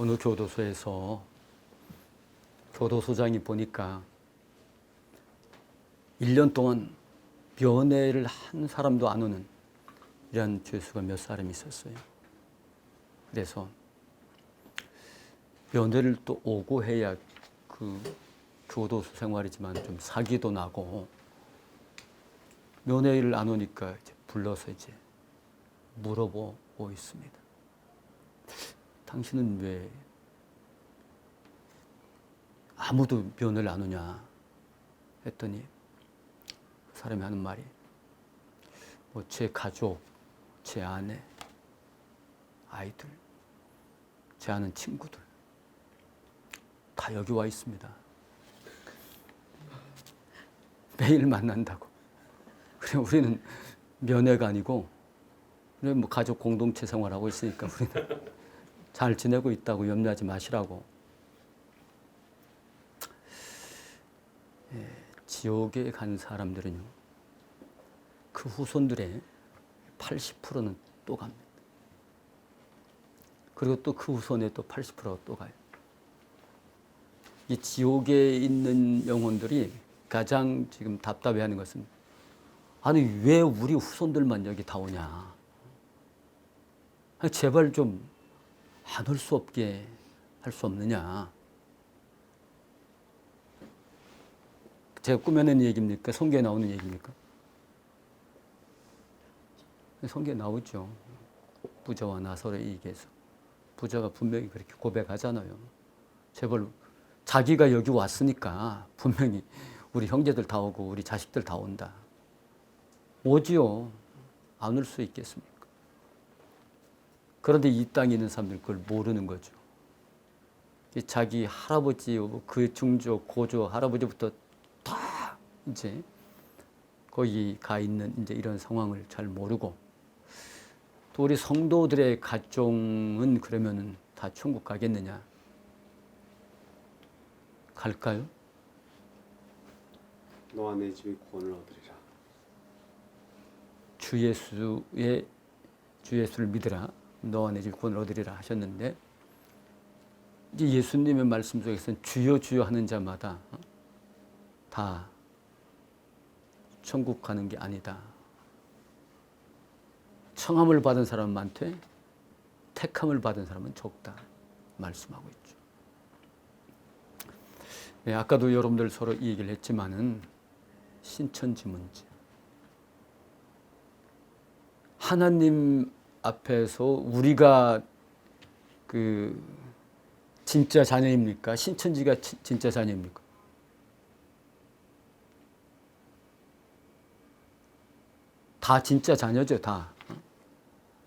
어느 교도소에서 교도소장이 보니까 1년 동안 면회를 한 사람도 안 오는 이런 죄수가 몇 사람 있었어요. 그래서 면회를 또 오고 해야 그 교도소 생활이지만 좀 사기도 나고, 면회를 안 오니까 이제 불러서 이제 물어보고 있습니다. 당신은 왜 아무도 면회를 안 오냐 했더니 그 사람이 하는 말이 뭐 제 가족, 제 아내, 아이들, 제 아는 친구들 다 여기 와 있습니다. 매일 만난다고. 그래 우리는 면회가 아니고 우리 뭐 가족 공동체 생활하고 있으니까 우리는 잘 지내고 있다고 염려하지 마시라고. 지옥에 간 사람들은요, 그 후손들의 80%는 또 갑니다. 그리고 또 그 후손에 또 80%가 또 가요. 이 지옥에 있는 영혼들이 가장 지금 답답해하는 것은, 아니 왜 우리 후손들만 여기 다 오냐. 제발 좀 안 올 수 없게 할 수 없느냐. 제가 꾸며낸 얘기입니까? 성경에 나오는 얘기입니까? 성경에 나오죠. 부자와 나사로의 얘기에서. 부자가 분명히 그렇게 고백하잖아요. 제발 자기가 여기 왔으니까 분명히 우리 형제들 다 오고 우리 자식들 다 온다. 오지요. 안 올 수 있겠습니까? 그런데 이 땅에 있는 사람들은 그걸 모르는 거죠. 자기 할아버지, 그 중조, 고조, 할아버지부터 다 이제 거기 가 있는 이제 이런 상황을 잘 모르고, 또 우리 성도들의 가족은 그러면은 다 천국 가겠느냐? 갈까요? 너와 내 집이 구원을 얻으리라. 주 예수를 믿으라. 너와 내 집 구원을 얻으리라 하셨는데, 이제 예수님의 말씀 속에서는 주여 주여 하는 자마다 다 천국 가는 게 아니다. 청함을 받은 사람은 많되 택함을 받은 사람은 적다 말씀하고 있죠. 네, 아까도 여러분들 서로 이 얘기를 했지만은 신천지 문제. 하나님 앞에서 우리가 그 진짜 자녀입니까? 신천지가 진짜 자녀입니까? 다 진짜 자녀죠, 다.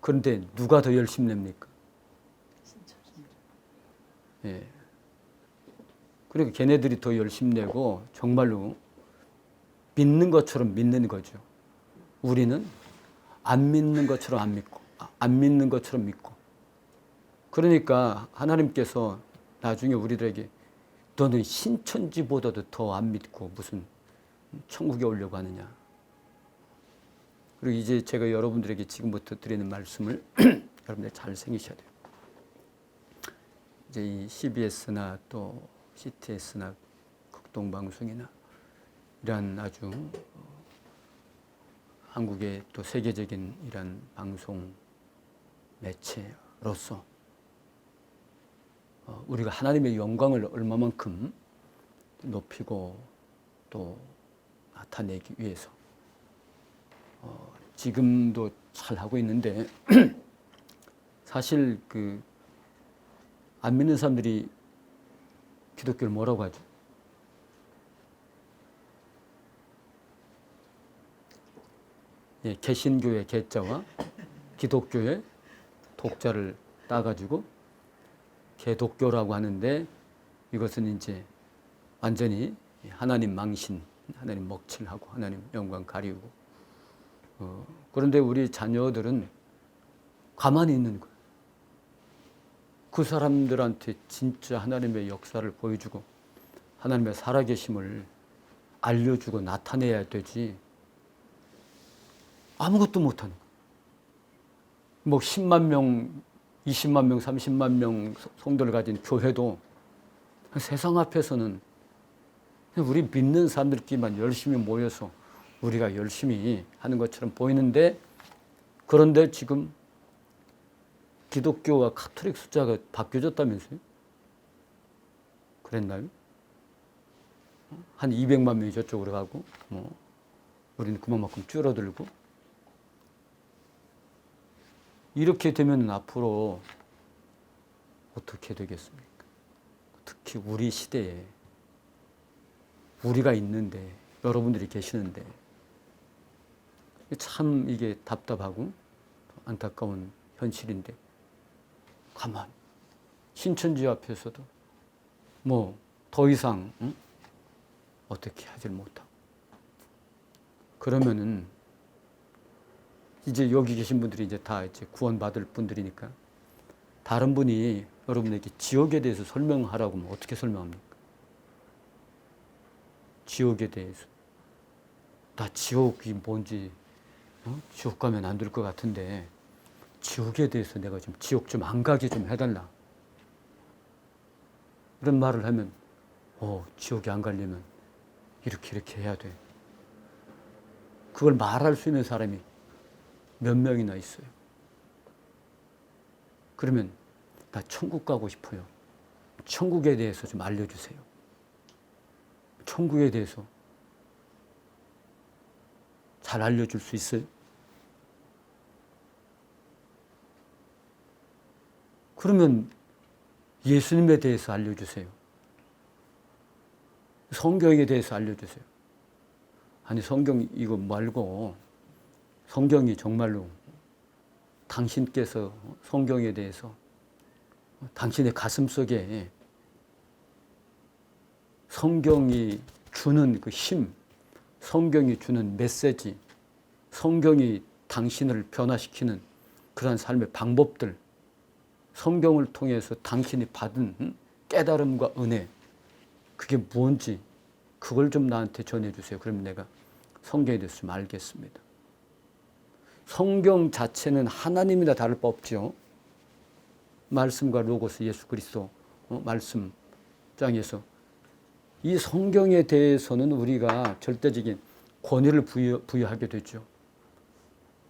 그런데 누가 더 열심히 냅니까? 예. 그리고 걔네들이 더 열심히 내고 정말로 믿는 것처럼 믿는 거죠. 우리는 안 믿는 것처럼 안 믿고, 안 믿는 것처럼 믿고. 그러니까 하나님께서 나중에 우리들에게 너는 신천지보다도 더 안 믿고 무슨 천국에 오려고 하느냐. 그리고 이제 제가 여러분들에게 지금부터 드리는 말씀을 여러분들 잘 생기셔야 돼요. 이제 이 CBS나 또 CTS나 극동방송이나 이런 아주 한국의 또 세계적인 이런 방송 매체로서 우리가 하나님의 영광을 얼마만큼 높이고 또 나타내기 위해서 지금도 잘 하고 있는데 사실 그 안 믿는 사람들이 기독교를 뭐라고 하죠? 예, 개신교의 개자와 기독교의 독자를 따가지고 개독교라고 하는데, 이것은 이제 완전히 하나님 망신, 하나님 먹칠하고 하나님 영광 가리우고, 그런데 우리 자녀들은 가만히 있는 거예요. 그 사람들한테 진짜 하나님의 역사를 보여주고 하나님의 살아계심을 알려주고 나타내야 되지, 아무것도 못하는 거예요. 뭐 10만 명 20만 명, 30만 명 성도를 가진 교회도 세상 앞에서는 우리 믿는 사람들끼리만 열심히 모여서 우리가 열심히 하는 것처럼 보이는데, 그런데 지금 기독교와 가톨릭 숫자가 바뀌어졌다면서요? 그랬나요? 한 200만 명이 저쪽으로 가고, 우리는 그만큼 줄어들고. 이렇게 되면 앞으로 어떻게 되겠습니까? 특히 우리 시대에 우리가 있는데, 여러분들이 계시는데, 참 이게 답답하고 안타까운 현실인데, 가만 신천지 앞에서도 뭐 더 이상 어떻게 하질 못하고, 그러면은 이제 여기 계신 분들이 이제 다 이제 구원받을 분들이니까 다른 분이 여러분에게 지옥에 대해서 설명하라고 하면 어떻게 설명합니까? 지옥에 대해서. 나 지옥이 뭔지, 지옥 가면 안 될 것 같은데 지옥에 대해서 내가 좀 지옥 좀 안 가게 좀 해달라. 이런 말을 하면, 지옥에 안 가려면 이렇게 해야 돼. 그걸 말할 수 있는 사람이 몇 명이나 있어요. 그러면 나 천국 가고 싶어요. 천국에 대해서 좀 알려주세요. 천국에 대해서 잘 알려줄 수 있어요? 그러면 예수님에 대해서 알려주세요. 성경에 대해서 알려주세요. 아니, 성경 이거 말고 성경이 정말로 당신께서 성경에 대해서 당신의 가슴 속에 성경이 주는 그 힘, 성경이 주는 메시지, 성경이 당신을 변화시키는 그러한 삶의 방법들, 성경을 통해서 당신이 받은 깨달음과 은혜, 그게 뭔지 그걸 좀 나한테 전해주세요. 그러면 내가 성경에 대해서 좀 알겠습니다. 성경 자체는 하나님이나 다를 바 없죠. 말씀과 로고스 예수 그리스도 말씀장에서 이 성경에 대해서는 우리가 절대적인 권위를 부여하게 되죠.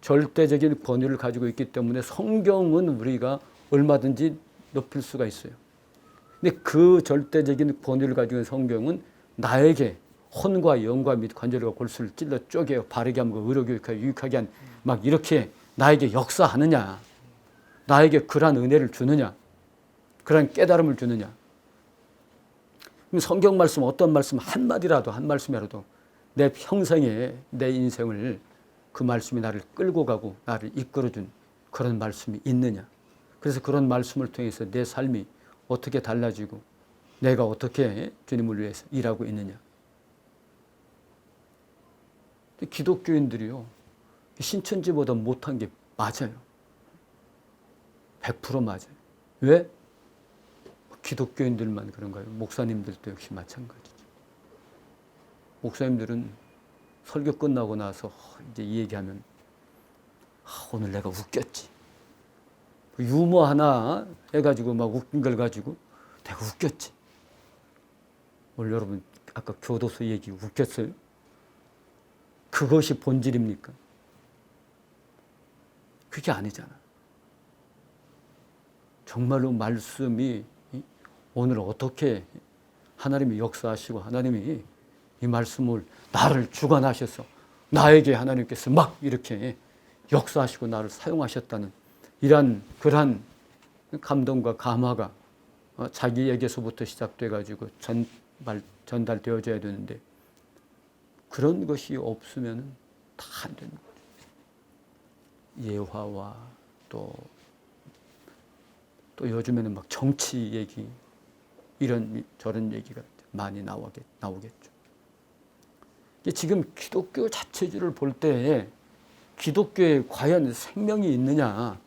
절대적인 권위를 가지고 있기 때문에 성경은 우리가 얼마든지 높일 수가 있어요. 근데 그 절대적인 권위를 가지고 있는 성경은 나에게 혼과 영과 및 관절과 골수를 찔러 쪼개 바르게 함과 의로교육하게 유익하게 한 막 이렇게 나에게 역사하느냐, 나에게 그러한 은혜를 주느냐, 그러한 깨달음을 주느냐. 그럼 성경 말씀, 어떤 말씀 한마디라도, 한 말씀이라도 내 평생에 내 인생을 그 말씀이 나를 끌고 가고 나를 이끌어준 그런 말씀이 있느냐. 그래서 그런 말씀을 통해서 내 삶이 어떻게 달라지고 내가 어떻게 주님을 위해서 일하고 있느냐. 기독교인들이요, 신천지보다 못한 게 맞아요. 100% 맞아요. 왜? 기독교인들만 그런가요? 목사님들도 역시 마찬가지죠. 목사님들은 설교 끝나고 나서 이제 이 얘기하면, 오늘 내가 웃겼지. 유머 하나 해가지고 막 웃긴 걸 가지고 내가 웃겼지. 오늘 여러분 아까 교도소 얘기 웃겼어요? 그것이 본질입니까? 그게 아니잖아. 정말로 말씀이 오늘 어떻게 하나님이 역사하시고 하나님이 이 말씀을 나를 주관하셔서 나에게 하나님께서 막 이렇게 역사하시고 나를 사용하셨다는 그러한 감동과 감화가 자기에게서부터 시작돼 가지고 전달되어져야 되는데, 그런 것이 없으면 다 안 되는 거죠. 예화와 또 요즘에는 막 정치 얘기, 이런 저런 얘기가 많이 나오겠죠. 지금 기독교 자체주를 볼 때 기독교에 과연 생명이 있느냐?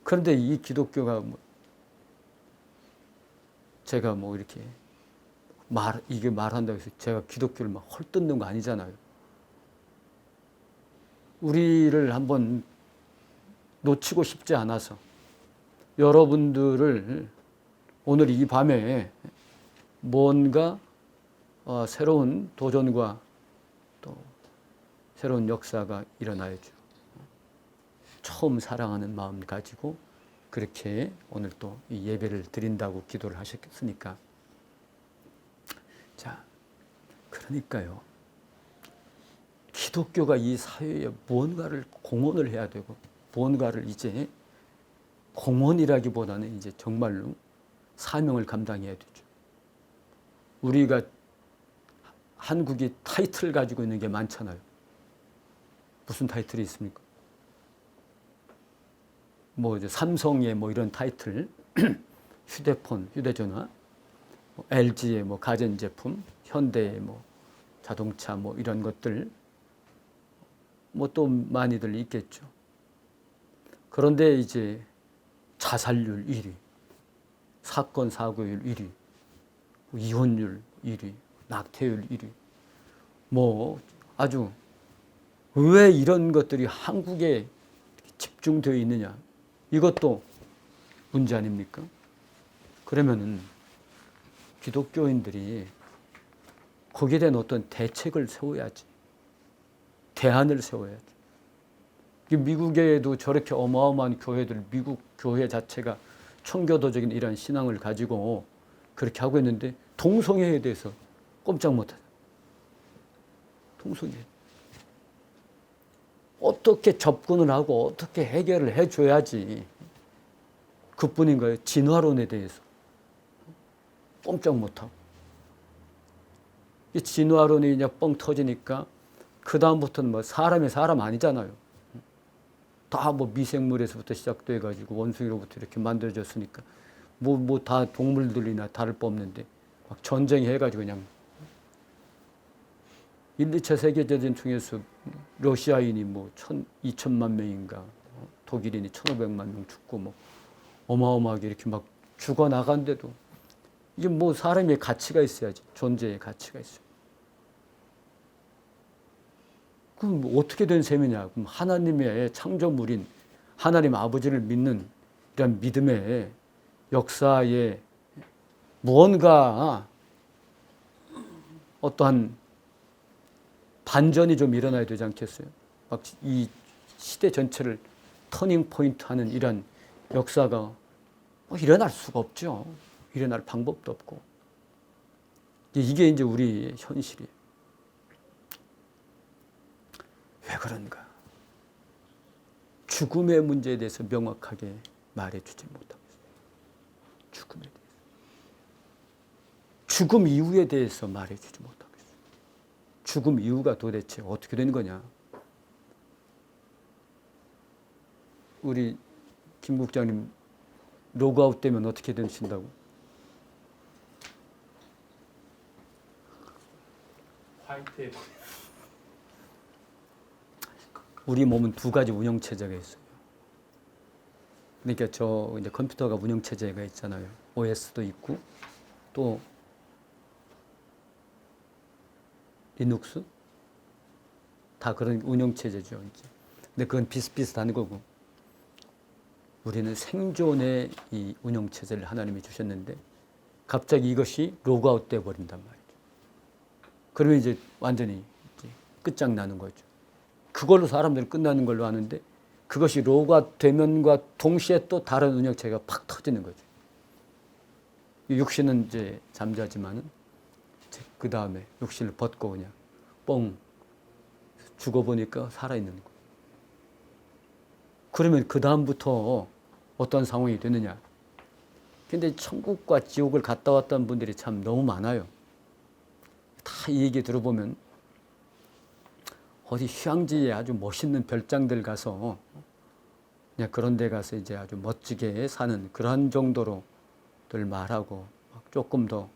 그런데 이 기독교가 제가 이렇게 이게 말한다고 해서 제가 기독교를 막 헐뜯는 거 아니잖아요. 우리를 한번 놓치고 싶지 않아서 여러분들을 오늘 이 밤에 뭔가 새로운 도전과 또 새로운 역사가 일어나야죠. 처음 사랑하는 마음 가지고 그렇게 오늘 또 이 예배를 드린다고 기도를 하셨으니까. 자, 그러니까요. 기독교가 이 사회에 무언가를 공헌을 해야 되고 무언가를 이제 공헌이라기보다는 이제 정말로 사명을 감당해야 되죠. 우리가 한국이 타이틀 가지고 있는 게 많잖아요. 무슨 타이틀이 있습니까? 뭐 이제 삼성의 뭐 이런 타이틀, 휴대폰, 휴대전화, LG의 뭐 가전제품, 현대의 뭐 자동차 뭐 이런 것들 뭐 또 많이들 있겠죠. 그런데 이제 자살률 1위, 사건 사고율 1위, 이혼율 1위, 낙태율 1위, 뭐 아주 왜 이런 것들이 한국에 집중되어 있느냐, 이것도 문제 아닙니까? 그러면은 기독교인들이 거기에 대한 어떤 대책을 세워야지, 대안을 세워야지. 미국에도 저렇게 어마어마한 교회들, 미국 교회 자체가 청교도적인 이런 신앙을 가지고 그렇게 하고 있는데 동성애에 대해서 꼼짝 못하죠. 동성애. 어떻게 접근을 하고 어떻게 해결을 해줘야지. 그뿐인 거예요. 진화론에 대해서 꼼짝 못하고. 이 진화론이 이제 뻥 터지니까 그 다음부터는 뭐 사람이 사람 아니잖아요. 다 뭐 미생물에서부터 시작돼 가지고 원숭이로부터 이렇게 만들어졌으니까 뭐 다 동물들이나 다를 바 없는데 막 전쟁해 가지고 그냥 1, 2차 세계대전 중에서 러시아인이 뭐 2천만 명인가, 독일인이 1,500만 명 죽고 뭐 어마어마하게 이렇게 막 죽어 나간데도 이게 뭐 사람의 가치가 있어야지, 존재의 가치가 있어요. 그럼 어떻게 된 셈이냐? 그럼 하나님의 창조물인 하나님 아버지를 믿는 이런 믿음의 역사에 무언가 어떠한 반전이 좀 일어나야 되지 않겠어요? 막 이 시대 전체를 터닝 포인트 하는 이런 역사가 일어날 수가 없죠. 일어날 방법도 없고. 이게 이제 우리 현실이에요. 왜 그런가? 죽음의 문제에 대해서 명확하게 말해주지 못하고 있어요. 죽음에 대해서. 죽음 이후에 대해서 말해주지 못하고 있어요. 죽음 이후가 도대체 어떻게 되는 거냐? 우리 김 국장님 로그아웃 되면 어떻게 되신다고? 화이트. 우리 몸은 두 가지 운영 체제가 있어요. 그러니까 저 이제 컴퓨터가 운영 체제가 있잖아요. OS도 있고 또 리눅스 다 그런 운영 체제죠. 이제. 근데 그건 비슷비슷한 거고. 우리는 생존의 이 운영 체제를 하나님이 주셨는데 갑자기 이것이 로그아웃 돼 버린단 말이죠. 그러면 이제 완전히 이제 끝장나는 거죠. 그걸로 사람들은 끝나는 걸로 아는데 그것이 로그아웃 되면과 동시에 또 다른 운영체가 팍 터지는 거죠. 육신은 이제 잠자지만은 그 다음에 육신을 벗고 그냥 뻥 죽어보니까 살아있는 거예요. 그러면 그 다음부터 어떤 상황이 되느냐. 근데 천국과 지옥을 갔다 왔던 분들이 참 너무 많아요. 다 이 얘기 들어보면 어디 휴양지에 아주 멋있는 별장들 가서 그냥 그런 데 가서 이제 아주 멋지게 사는 그런 정도로들 말하고 막 조금 더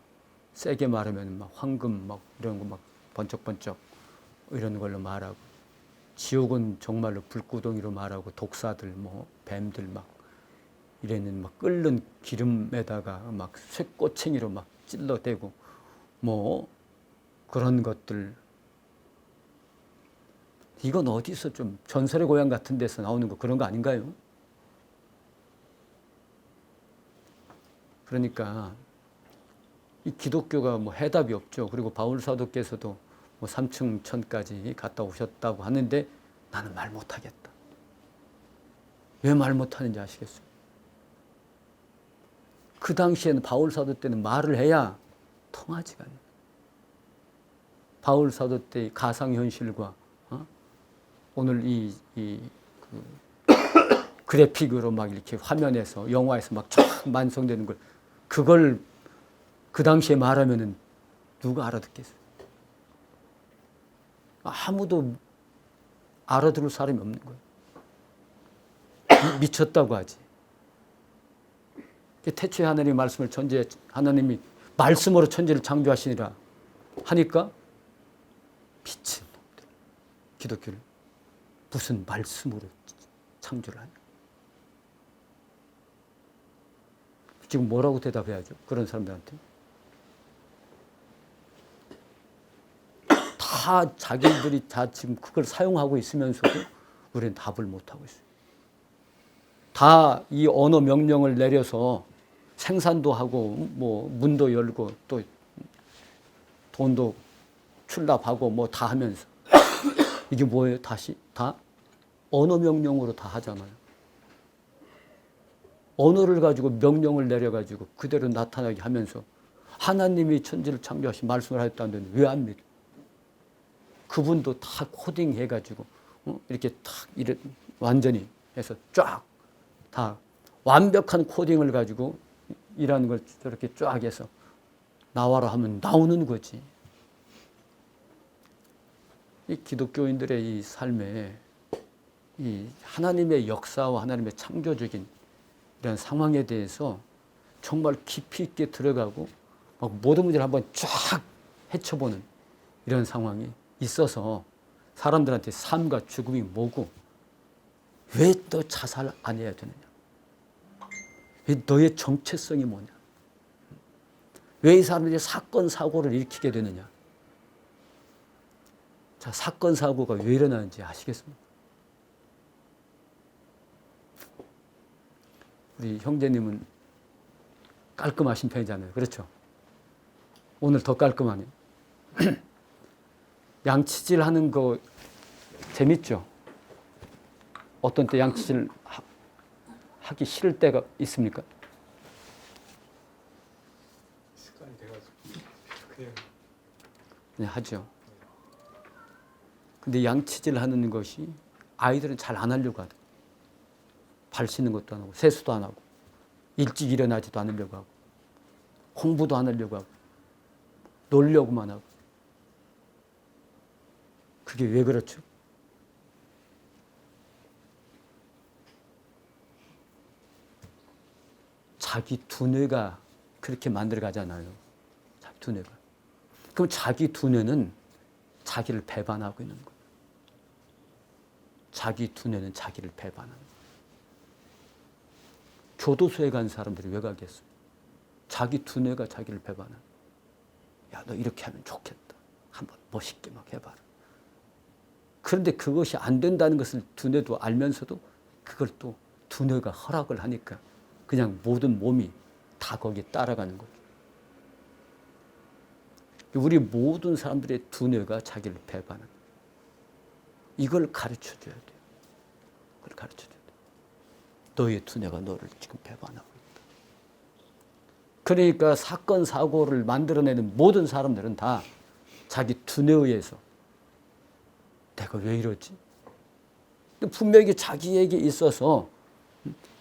세게 말하면 막 황금 막 이런 거 막 번쩍번쩍 이런 걸로 말하고 지옥은 정말로 불구덩이로 말하고 독사들 뭐 뱀들 막 이래는 막 끓는 기름에다가 막 쇠꼬챙이로 막 찔러대고 뭐 그런 것들. 이건 어디서 좀 전설의 고향 같은 데서 나오는 거 그런 거 아닌가요? 그러니까 이 기독교가 뭐 해답이 없죠. 그리고 바울 사도께서도 뭐 3층 천까지 갔다 오셨다고 하는데 나는 말 못하겠다. 왜 말 못하는지 아시겠어요? 그 당시에는 바울 사도 때는 말을 해야 통하지가 않아요. 바울 사도 때의 가상현실과 오늘 그래픽으로 막 이렇게 화면에서 영화에서 막 쫙 완성되는 그걸 그 당시에 말하면은 누가 알아듣겠어요? 아무도 알아들을 사람이 없는 거예요. 미쳤다고 하지. 태초에 하나님의 말씀을 하나님이 말씀으로 천지를 창조하시니라 하니까 미친 놈들. 기독교를 무슨 말씀으로 창조를 하냐. 지금 뭐라고 대답해야죠? 그런 사람들한테. 다 자기들이 다 지금 그걸 사용하고 있으면서도 우리는 답을 못하고 있어요. 다 이 언어 명령을 내려서 생산도 하고 뭐 문도 열고 또 돈도 출납하고 뭐 다 하면서 이게 뭐예요? 다시 다 언어 명령으로 다 하잖아요. 언어를 가지고 명령을 내려가지고 그대로 나타나게 하면서 하나님이 천지를 창조하신 말씀을 하였다는데 왜 안 믿어? 그분도 다 코딩해가지고 이렇게 탁 완전히 해서 쫙 다 완벽한 코딩을 가지고 일하는 걸 저렇게 쫙 해서 나와라 하면 나오는 거지. 이 기독교인들의 이 삶에 이 하나님의 역사와 하나님의 창조적인 이런 상황에 대해서 정말 깊이 있게 들어가고 막 모든 문제를 한번 쫙 헤쳐보는 이런 상황이 있어서 사람들한테 삶과 죽음이 뭐고 왜 너 자살 안 해야 되느냐? 왜 너의 정체성이 뭐냐? 왜 이 사람들이 사건 사고를 일으키게 되느냐? 자, 사건 사고가 왜 일어나는지 아시겠습니까? 우리 형제님은 깔끔하신 편이잖아요. 그렇죠? 오늘 더 깔끔하네. 양치질 하는 거 재밌죠? 어떤 때 양치질 하기 싫을 때가 있습니까? 습관이 돼가지고 그냥 하죠. 근데 양치질 하는 것이 아이들은 잘 안 하려고 하대. 발 씻는 것도 안 하고 세수도 안 하고 일찍 일어나지도 않으려고 하고 공부도 안 하려고 하고 놀려고만 하고. 그게 왜 그렇죠? 자기 두뇌가 그렇게 만들어 가잖아요. 자기 두뇌가. 그럼 자기 두뇌는 자기를 배반하고 있는 거예요. 자기 두뇌는 자기를 배반하는 거예요. 교도소에 간 사람들이 왜 가겠어요? 자기 두뇌가 자기를 배반하는 거예요. 야, 너 이렇게 하면 좋겠다. 한번 멋있게 막 해봐라. 그런데 그것이 안 된다는 것을 두뇌도 알면서도 그걸 또 두뇌가 허락을 하니까 그냥 모든 몸이 다 거기에 따라가는 거죠. 우리 모든 사람들의 두뇌가 자기를 배반하는 거예요. 이걸 가르쳐줘야 돼요. 그걸 가르쳐줘야 돼요. 너의 두뇌가 너를 지금 배반하고 있다. 그러니까 사건, 사고를 만들어내는 모든 사람들은 다 자기 두뇌에 의해서 내가 왜 이러지? 분명히 자기에게 있어서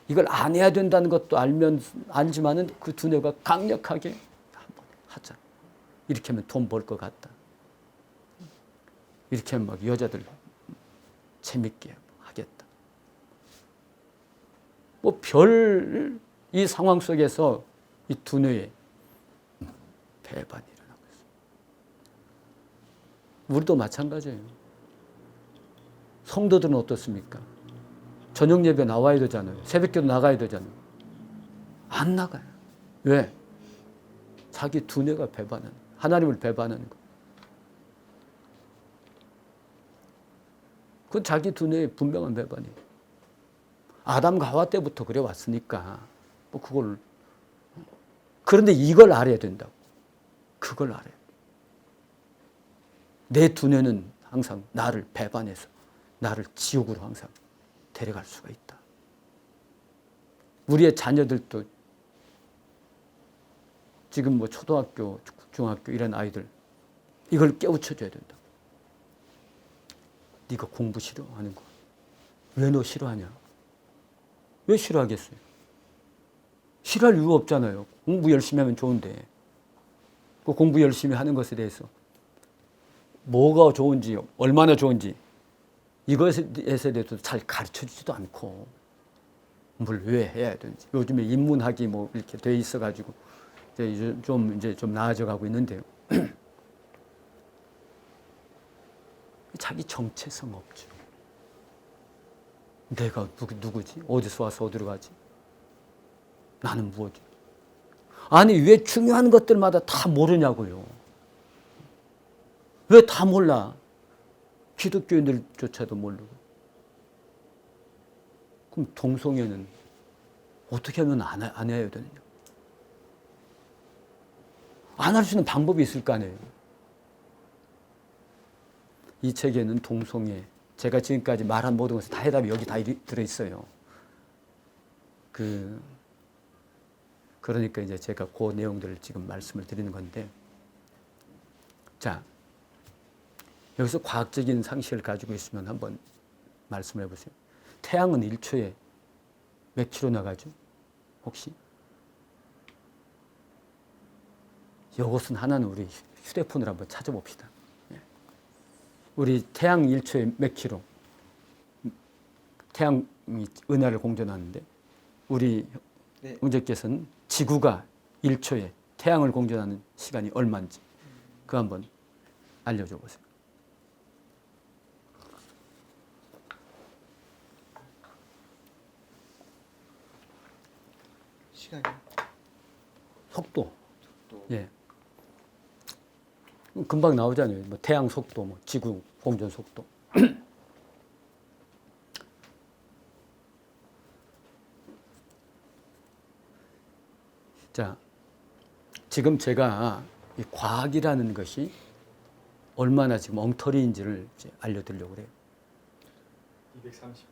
이걸 안 해야 된다는 것도 알지만은 그 두뇌가 강력하게 한번 하자. 이렇게 하면 돈 벌 것 같다. 이렇게 하면 막 여자들 재밌게 하겠다. 뭐 별 이 상황 속에서 이 두뇌에 배반이 일어나고 있어요. 우리도 마찬가지예요. 성도들은 어떻습니까? 저녁 예배 나와야 되잖아요. 새벽기도 나가야 되잖아요. 안 나가요. 왜? 자기 두뇌가 배반하는, 하나님을 배반하는 거. 그건 자기 두뇌의 분명한 배반이에요. 아담과 하와 때부터 그래 왔으니까 뭐 그걸 그런데 이걸 알아야 된다고. 그걸 알아야 돼. 내 두뇌는 항상 나를 배반해서 나를 지옥으로 항상 데려갈 수가 있다. 우리의 자녀들도 지금 뭐 초등학교, 중학교 이런 아이들 이걸 깨우쳐줘야 된다. 네가 공부 싫어하는 거. 왜 너 싫어하냐? 왜 싫어하겠어요? 싫어할 이유가 없잖아요. 공부 열심히 하면 좋은데. 그 공부 열심히 하는 것에 대해서 뭐가 좋은지, 얼마나 좋은지 이것에 대해서 잘 가르쳐주지도 않고 뭘 왜 해야 되는지. 요즘에 인문학이 뭐 이렇게 돼 있어가지고 이제 좀 나아져가고 있는데요. 자기 정체성 없죠. 내가 누구지? 어디서 와서 어디로 가지? 나는 무엇이? 아니 왜 중요한 것들마다 다 모르냐고요. 왜 다 몰라? 기독교인들조차도 모르고. 그럼 동성애는 어떻게 하면 안 해야 되느냐? 안 할 수 있는 방법이 있을 거 아니에요. 이 책에는 동성애, 제가 지금까지 말한 모든 것에 다 해답이 여기 다 들어있어요. 그러니까 이제 제가 그 내용들을 지금 말씀을 드리는 건데, 자, 여기서 과학적인 상식을 가지고 있으면 한번 말씀해 보세요. 태양은 1초에 몇 킬로 나가죠? 혹시? 이것은 하나는 우리 휴대폰으로 한번 찾아봅시다. 우리 태양 1초에 몇 킬로? 태양이 은하를 공전하는데 우리 형제께서는 지구가 1초에 태양을 공전하는 시간이 얼마인지 그거 한번 알려줘 보세요. 시간이요? 속도. 예. 금방 나오잖아요. 뭐 태양 속도, 뭐 지구 공전 속도. 자, 지금 제가 이 과학이라는 것이 얼마나 지금 엉터리인지를 이제 알려드리려고 그래요. 230km.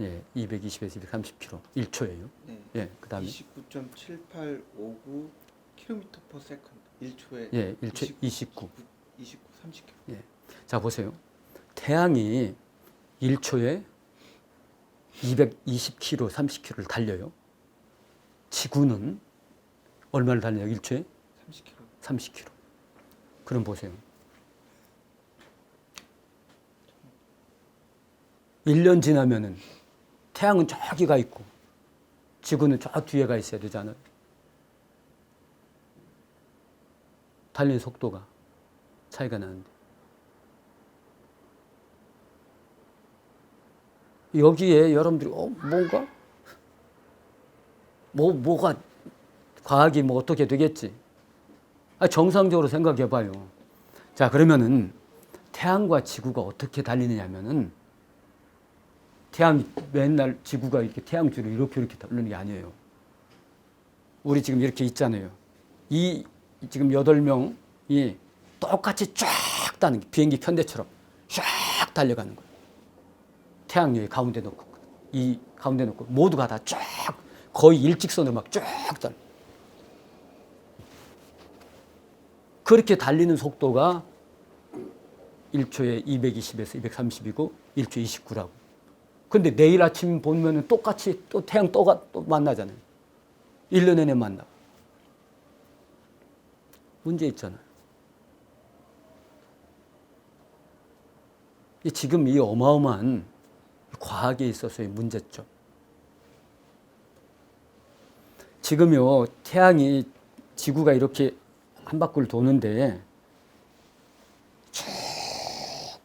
예, 220에서 230km, 1초예요. 네. 예, 그다음에 29.7859 km/s 1초에 예, 1초 29. 30km. 예. 자, 보세요. 태양이 1초에 220km, 30km를 달려요. 지구는 얼마를 달려요? 1초에? 30km. 30km. 그럼 보세요. 1년 지나면은 태양은 저기가 있고 지구는 저 뒤에 가 있어야 되잖아요. 달리는 속도가 차이가 나는데. 여기에 여러분들이 뭔가? 뭐가 과학이 뭐 어떻게 되겠지? 정상적으로 생각해 봐요. 자, 그러면은 태양과 지구가 어떻게 달리느냐면은 태양이 맨날 지구가 이렇게 태양 주로 이렇게 달리는 게 아니에요. 우리 지금 이렇게 있잖아요. 이 지금 8명이 똑같이 쫙 다는 비행기 편대처럼 쫙 달려가는 거예요. 태양 여기 가운데 놓고 이 가운데 놓고 모두가 다 쫙 거의 일직선으로 막 쫙 달려. 그렇게 달리는 속도가 1초에 220에서 230이고 1초에 29라고. 근데 내일 아침 보면은 똑같이 또 태양 또 만나잖아요. 1년 내내 만나. 문제 있잖아요. 지금 이 어마어마한 과학에 있어서의 문제점. 지금요, 태양이 지구가 이렇게 한 바퀴를 도는데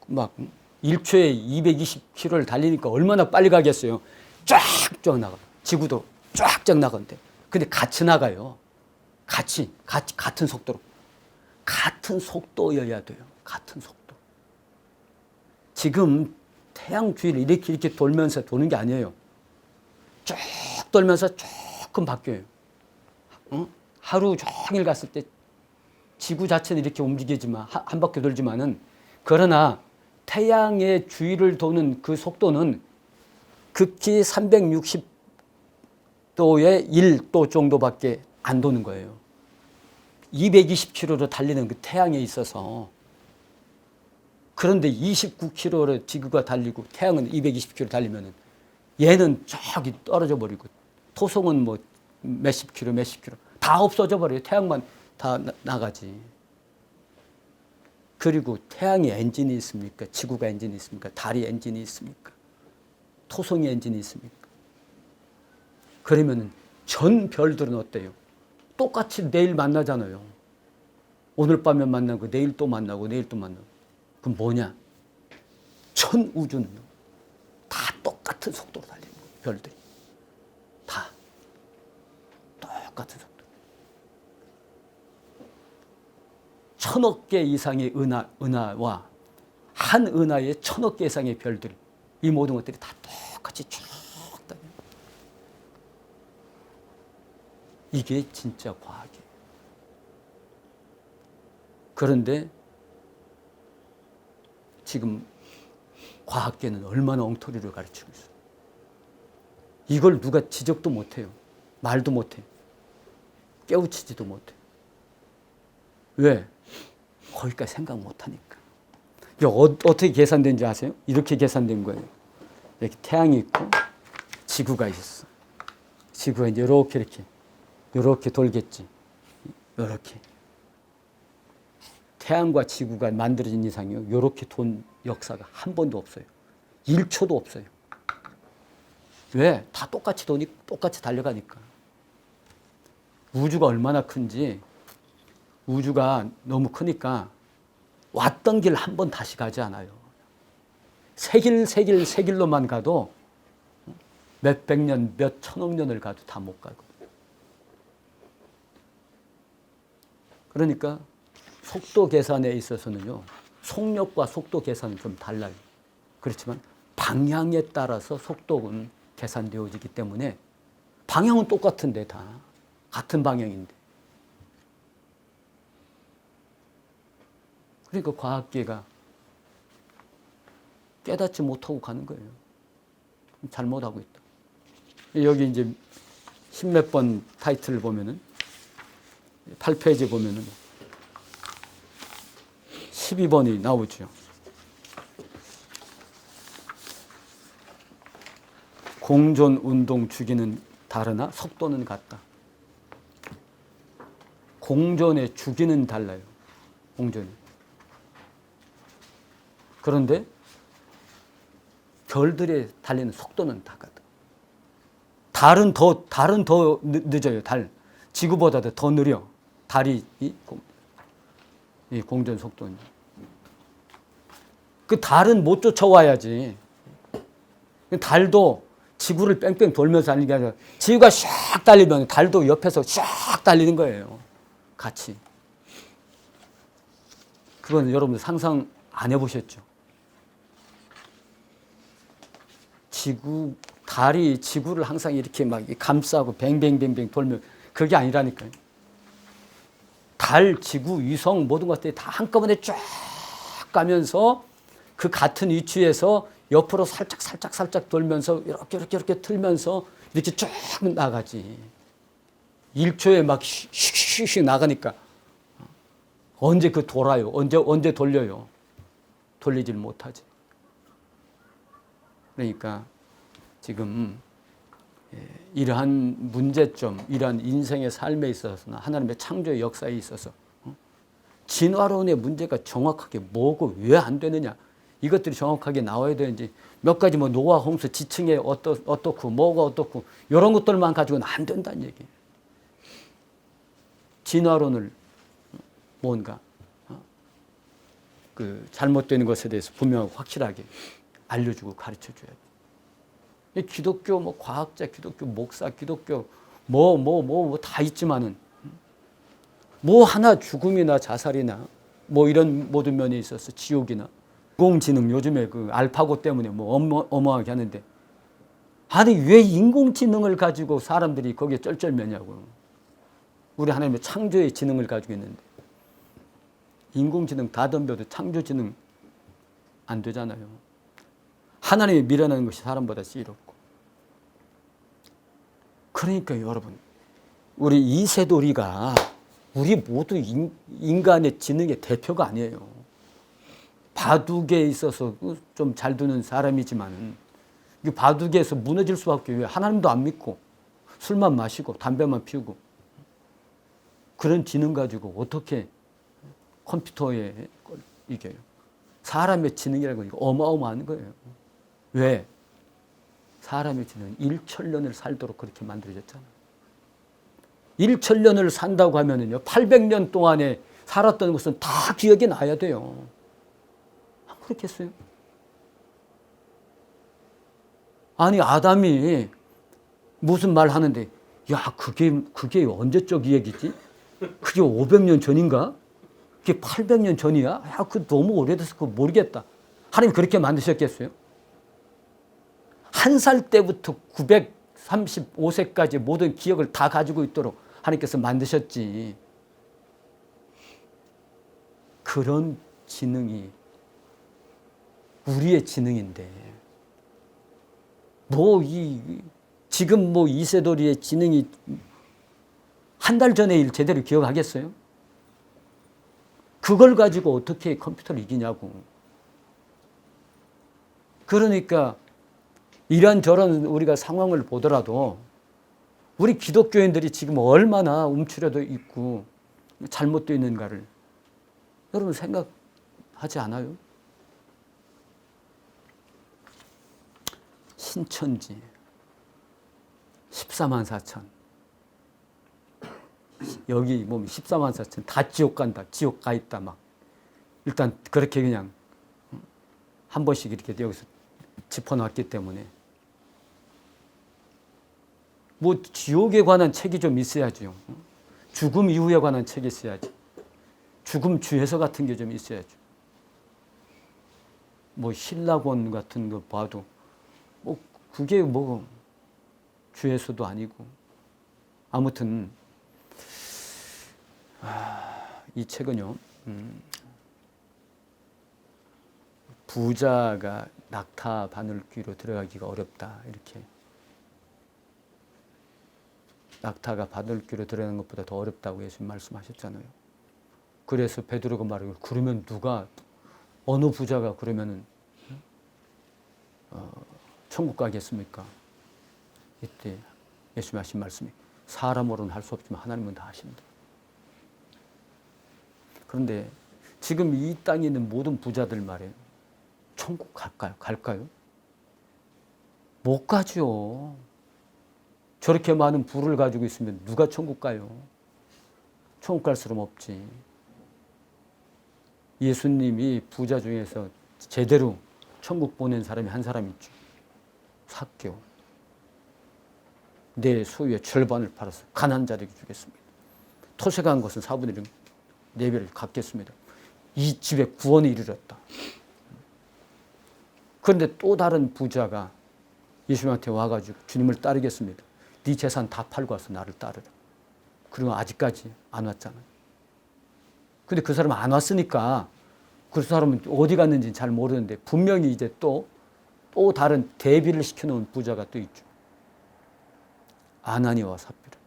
막 1초에 220km를 달리니까 얼마나 빨리 가겠어요. 쫙쫙 나가. 지구도 쫙쫙 나가는데. 근데 같이 나가요. 같은 속도로. 같은 속도여야 돼요. 같은 속도. 지금 태양 주위를 이렇게 돌면서 도는 게 아니에요. 쭉 돌면서 조금 바뀌어요. 응? 하루 종일 갔을 때 지구 자체는 이렇게 움직이지만 한 바퀴 돌지만은 그러나 태양의 주위를 도는 그 속도는 극히 360도의 1도 정도밖에 안 도는 거예요. 220km로 달리는 그 태양에 있어서. 그런데 29km로 지구가 달리고 태양은 220km 달리면은 얘는 저기 떨어져 버리고 토성은 뭐 몇십 킬로 다 없어져 버려요. 태양만 다 나가지. 그리고 태양이 엔진이 있습니까? 지구가 엔진이 있습니까? 달이 엔진이 있습니까? 토성이 엔진이 있습니까? 그러면은 전 별들은 어때요? 똑같이 내일 만나잖아요. 오늘 밤에 만나고 내일 또 만나고 내일 또 만나고. 그럼 뭐냐? 전 우주는요. 다 똑같은 속도로 달리는 거예요. 별들이. 다. 똑같은 속도. 1000억 개 이상의 은하와 한 은하에 1000억 개 이상의 별들. 이 모든 것들이 다 똑같이 쭉 다녀요. 이게 진짜 과학이에요. 그런데 지금 과학계는 얼마나 엉터리를 가르치고 있어요. 이걸 누가 지적도 못해요. 말도 못해요. 깨우치지도 못해요. 왜? 거기까지 생각 못하니까. 이게 어떻게 계산된지 아세요? 이렇게 계산된 거예요. 이렇게 태양이 있고 지구가 있어. 지구가 이제 이렇게 돌겠지. 이렇게. 태양과 지구가 만들어진 이상이요. 이렇게 돈 역사가 한 번도 없어요. 1초도 없어요. 왜? 다 똑같이 도니 똑같이 달려가니까. 우주가 얼마나 큰지 우주가 너무 크니까 왔던 길 한 번 다시 가지 않아요. 새 길로만 가도 몇백 년, 몇 천억 년을 가도 다 못 가고. 그러니까 속도 계산에 있어서는요. 속력과 속도 계산은 좀 달라요. 그렇지만 방향에 따라서 속도는 계산되어지기 때문에 방향은 똑같은데 다 같은 방향인데. 그러니까 과학계가 깨닫지 못하고 가는 거예요. 잘못하고 있다. 여기 이제 십몇 번 타이틀을 보면은 8페이지 보면은 12번이 나오죠. 공존 운동 주기는 다르나 속도는 같다. 공존의 주기는 달라요. 공존이. 그런데 별들의 달리는 속도는 다 같다. 달은 더 늦어요. 달. 지구보다도 더 느려. 달이 이 공전 속도는. 그 달은 못 쫓아와야지. 달도 지구를 뺑뺑 돌면서 달리는 게 아니라 지구가 샥 달리면 달도 옆에서 샥 달리는 거예요. 같이. 그건 여러분들 상상 안 해보셨죠? 달이 지구를 항상 이렇게 막 감싸고 뱅뱅뱅뱅 돌면 그게 아니라니까요. 달, 지구, 위성 모든 것들이 다 한꺼번에 쫙 가면서 그 같은 위치에서 옆으로 살짝 돌면서 이렇게 틀면서 이렇게 쭉 나가지. 1초에 막 슉슉슉 나가니까 언제 그 돌아요? 언제 돌려요? 돌리질 못하지. 그러니까 지금 이러한 문제점, 이러한 인생의 삶에 있어서나 하나님의 창조의 역사에 있어서 진화론의 문제가 정확하게 뭐고 왜 안 되느냐, 이것들이 정확하게 나와야 되는지, 몇 가지 뭐 노아, 홍수, 지층에 어떻고 뭐가 어떻고 이런 것들만 가지고는 안 된다는 얘기예요. 진화론을 뭔가 그 잘못되는 것에 대해서 분명하고 확실하게 알려주고 가르쳐줘야 돼. 기독교 뭐 과학자, 기독교 목사, 기독교 뭐 다 있지만은 뭐 하나 죽음이나 자살이나 뭐 이런 모든 면에 있어서 지옥이나 인공지능, 요즘에 그 알파고 때문에 뭐 어마어마하게 하는데, 아니 왜 인공지능을 가지고 사람들이 거기에 쩔쩔매냐고. 우리 하나님의 창조의 지능을 가지고 있는데 인공지능 다 덤벼도 창조지능 안 되잖아요. 하나님이 밀어내는 것이 사람보다 지혜롭고. 그러니까 여러분, 우리 이세돌이가 우리 모두 인간의 지능의 대표가 아니에요. 바둑에 있어서 좀 잘 두는 사람이지만 바둑에서 무너질 수밖에. 왜? 하나님도 안 믿고 술만 마시고 담배만 피우고 그런 지능 가지고 어떻게 컴퓨터에 이겨요? 사람의 지능이라고 이거 어마어마한 거예요. 왜? 사람의 지능은 1천년을 살도록 그렇게 만들어졌잖아요. 1천년을 산다고 하면은요, 800년 동안에 살았던 것은 다 기억에 나야 돼요. 안 그렇겠어요? 아니, 아담이 무슨 말 하는데, 야, 그게 언제적 이야기지? 그게 500년 전인가? 그게 800년 전이야? 야, 그 너무 오래돼서 그거 모르겠다. 하나님 그렇게 만드셨겠어요? 1살 때부터 935세까지 모든 기억을 다 가지고 있도록 하나님께서 만드셨지. 그런 지능이 우리의 지능인데, 지금 이세돌이의 지능이 한 달 전의 일 제대로 기억하겠어요? 그걸 가지고 어떻게 컴퓨터를 이기냐고. 그러니까 이런저런 우리가 상황을 보더라도 우리 기독교인들이 지금 얼마나 움츠려져 있고 잘못되어 있는가를 여러분 생각하지 않아요? 신천지 14만 4천 여기 보면 14만 4천 다 지옥 간다. 지옥 가 있다 막. 일단 그렇게 그냥 한 번씩 이렇게 여기서 짚어놨기 때문에 지옥에 관한 책이 좀 있어야죠. 죽음 이후에 관한 책이 있어야지. 죽음 주해서 같은 게 좀 있어야죠. 신라권 같은 거 봐도 그게 주해서도 아니고. 아무튼 이 책은요, 부자가 낙타 바늘귀로 들어가기가 어렵다. 이렇게. 낙타가 바늘귀로 들어가는 것보다 더 어렵다고 예수님 말씀하셨잖아요. 그래서 베드로가 말하고, 그러면 어느 부자가 그러면은 천국 가겠습니까? 이때 예수님 하신 말씀이, 사람으로는 할 수 없지만 하나님은 다 하신다. 그런데 지금 이 땅에 있는 모든 부자들 말이에요. 천국 갈까요? 못 가죠. 저렇게 많은 부를 가지고 있으면 누가 천국 가요? 천국 갈 사람 없지. 예수님이 부자 중에서 제대로 천국 보낸 사람이 한 사람 있죠. 삭개오. 내 소유의 절반을 팔아서 가난한 자들에게 주겠습니다. 토색한 것은 4분의 1, 4배를 갚겠습니다. 이 집에 구원에 이르렀다. 그런데 또 다른 부자가 예수님한테 와가지고 주님을 따르겠습니다. 네 재산 다 팔고 와서 나를 따르라. 그리고 아직까지 안 왔잖아요. 근데 그 사람은 안 왔으니까 그 사람은 어디 갔는지 잘 모르는데 분명히 이제 또 다른 대비를 시켜놓은 부자가 또 있죠. 아나니와 삽비라.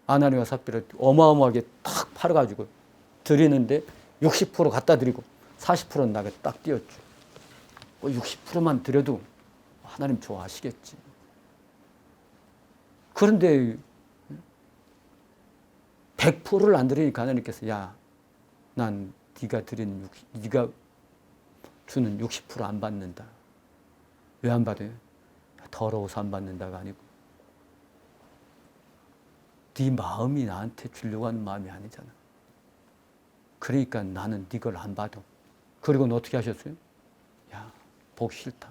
아나니와 삽비라 어마어마하게 탁 팔아가지고 드리는데 60% 갖다 드리고 40%는 나가 딱 띄었죠. 60%만 드려도 하나님 좋아하시겠지. 그런데 100%를 안 드리니까 하나님께서, 야, 난 네가 주는 60% 안 받는다. 왜 안 받아요? 더러워서 안 받는다가 아니고 네 마음이 나한테 주려고 하는 마음이 아니잖아. 그러니까 나는 네 걸 안 받아. 그리고는 어떻게 하셨어요? 야, 보기 싫다.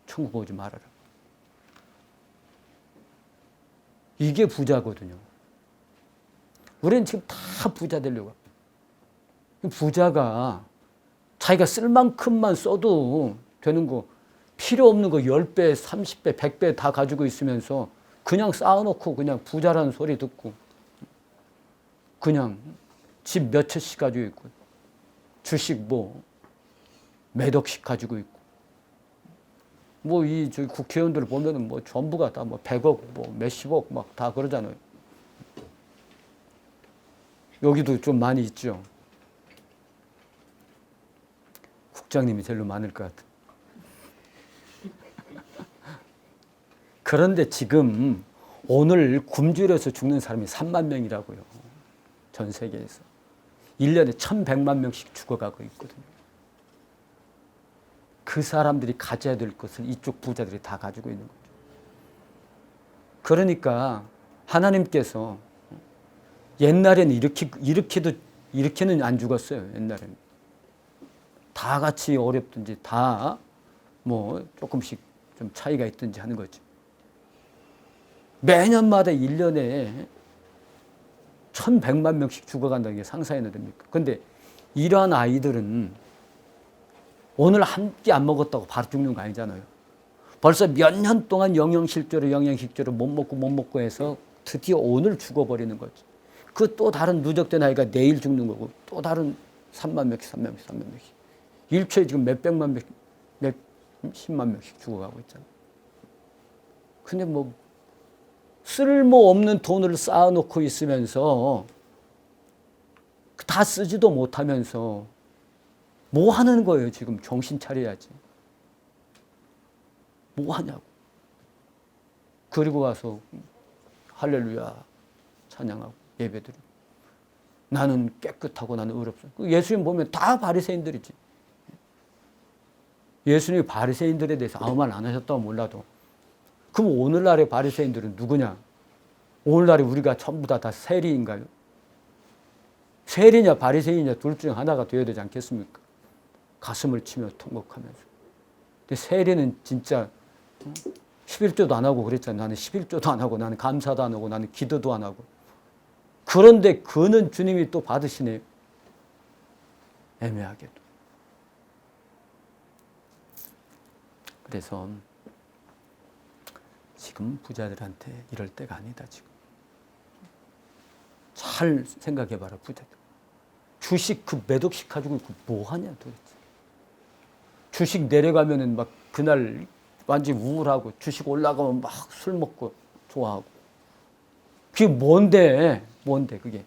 천국 오지 말아라. 이게 부자거든요. 우리는 지금 다 부자 되려고. 부자가 자기가 쓸 만큼만 써도 되는 거, 필요 없는 거 10배, 30배, 100배 다 가지고 있으면서 그냥 쌓아놓고 그냥 부자라는 소리 듣고 그냥 집 몇 채씩 가지고 있고 주식 뭐 몇 억씩 가지고 있고 뭐 이 저기 국회의원들 보면은 뭐 전부가 다 뭐 100억 뭐 몇십억 막 다 그러잖아요. 여기도 좀 많이 있죠. 국장님이 제일 많을 것 같아. 그런데 지금 오늘 굶주려서 죽는 사람이 3만 명이라고요. 전 세계에서. 1년에 1,100만 명씩 죽어가고 있거든요. 그 사람들이 가져야 될 것을 이쪽 부자들이 다 가지고 있는 거죠. 그러니까 하나님께서 옛날에는 이렇게는 안 죽었어요. 옛날에는. 다 같이 어렵든지 다 뭐 조금씩 좀 차이가 있든지 하는 거죠. 매년마다 1년에 1,100만 명씩 죽어간다는 게 상상해도 됩니까? 근데 이러한 아이들은 오늘 한 끼 안 먹었다고 바로 죽는 거 아니잖아요. 벌써 몇 년 동안 영양실조로 못 먹고 해서 드디어 오늘 죽어버리는 거죠. 그 또 다른 누적된 아이가 내일 죽는 거고 또 다른 3만 명씩. 일초에 지금 몇백만 명, 몇십만 명씩 죽어가고 있잖아요. 근데 뭐 쓸모없는 돈을 쌓아놓고 있으면서 다 쓰지도 못하면서 뭐 하는 거예요? 지금 정신 차려야지. 뭐 하냐고. 그리고 와서 할렐루야 찬양하고 예배드리고 나는 깨끗하고 나는 의롭소. 예수님 보면 다 바리새인들이지. 예수님이 바리새인들에 대해서 아무 말 안 하셨다고 몰라도 그럼 오늘날의 바리새인들은 누구냐? 오늘날에 우리가 전부 다 세리인가요? 세리냐 바리새인이냐 둘 중 하나가 되어야 되지 않겠습니까? 가슴을 치며 통곡하면서. 근데 세리는 진짜 11조도 안 하고 그랬잖아요. 나는 11조도 안 하고 나는 감사도 안 하고 나는 기도도 안 하고. 그런데 그는 주님이 또 받으시네요. 애매하게도. 그래서 지금 부자들한테 이럴 때가 아니다. 지금 잘 생각해봐라. 부자들 주식 그 몇 억씩 가지고 있고 뭐 하냐 도대체. 주식 내려가면은 막 그날 완전히 우울하고 주식 올라가면 막 술 먹고 좋아하고. 그게 뭔데 그게.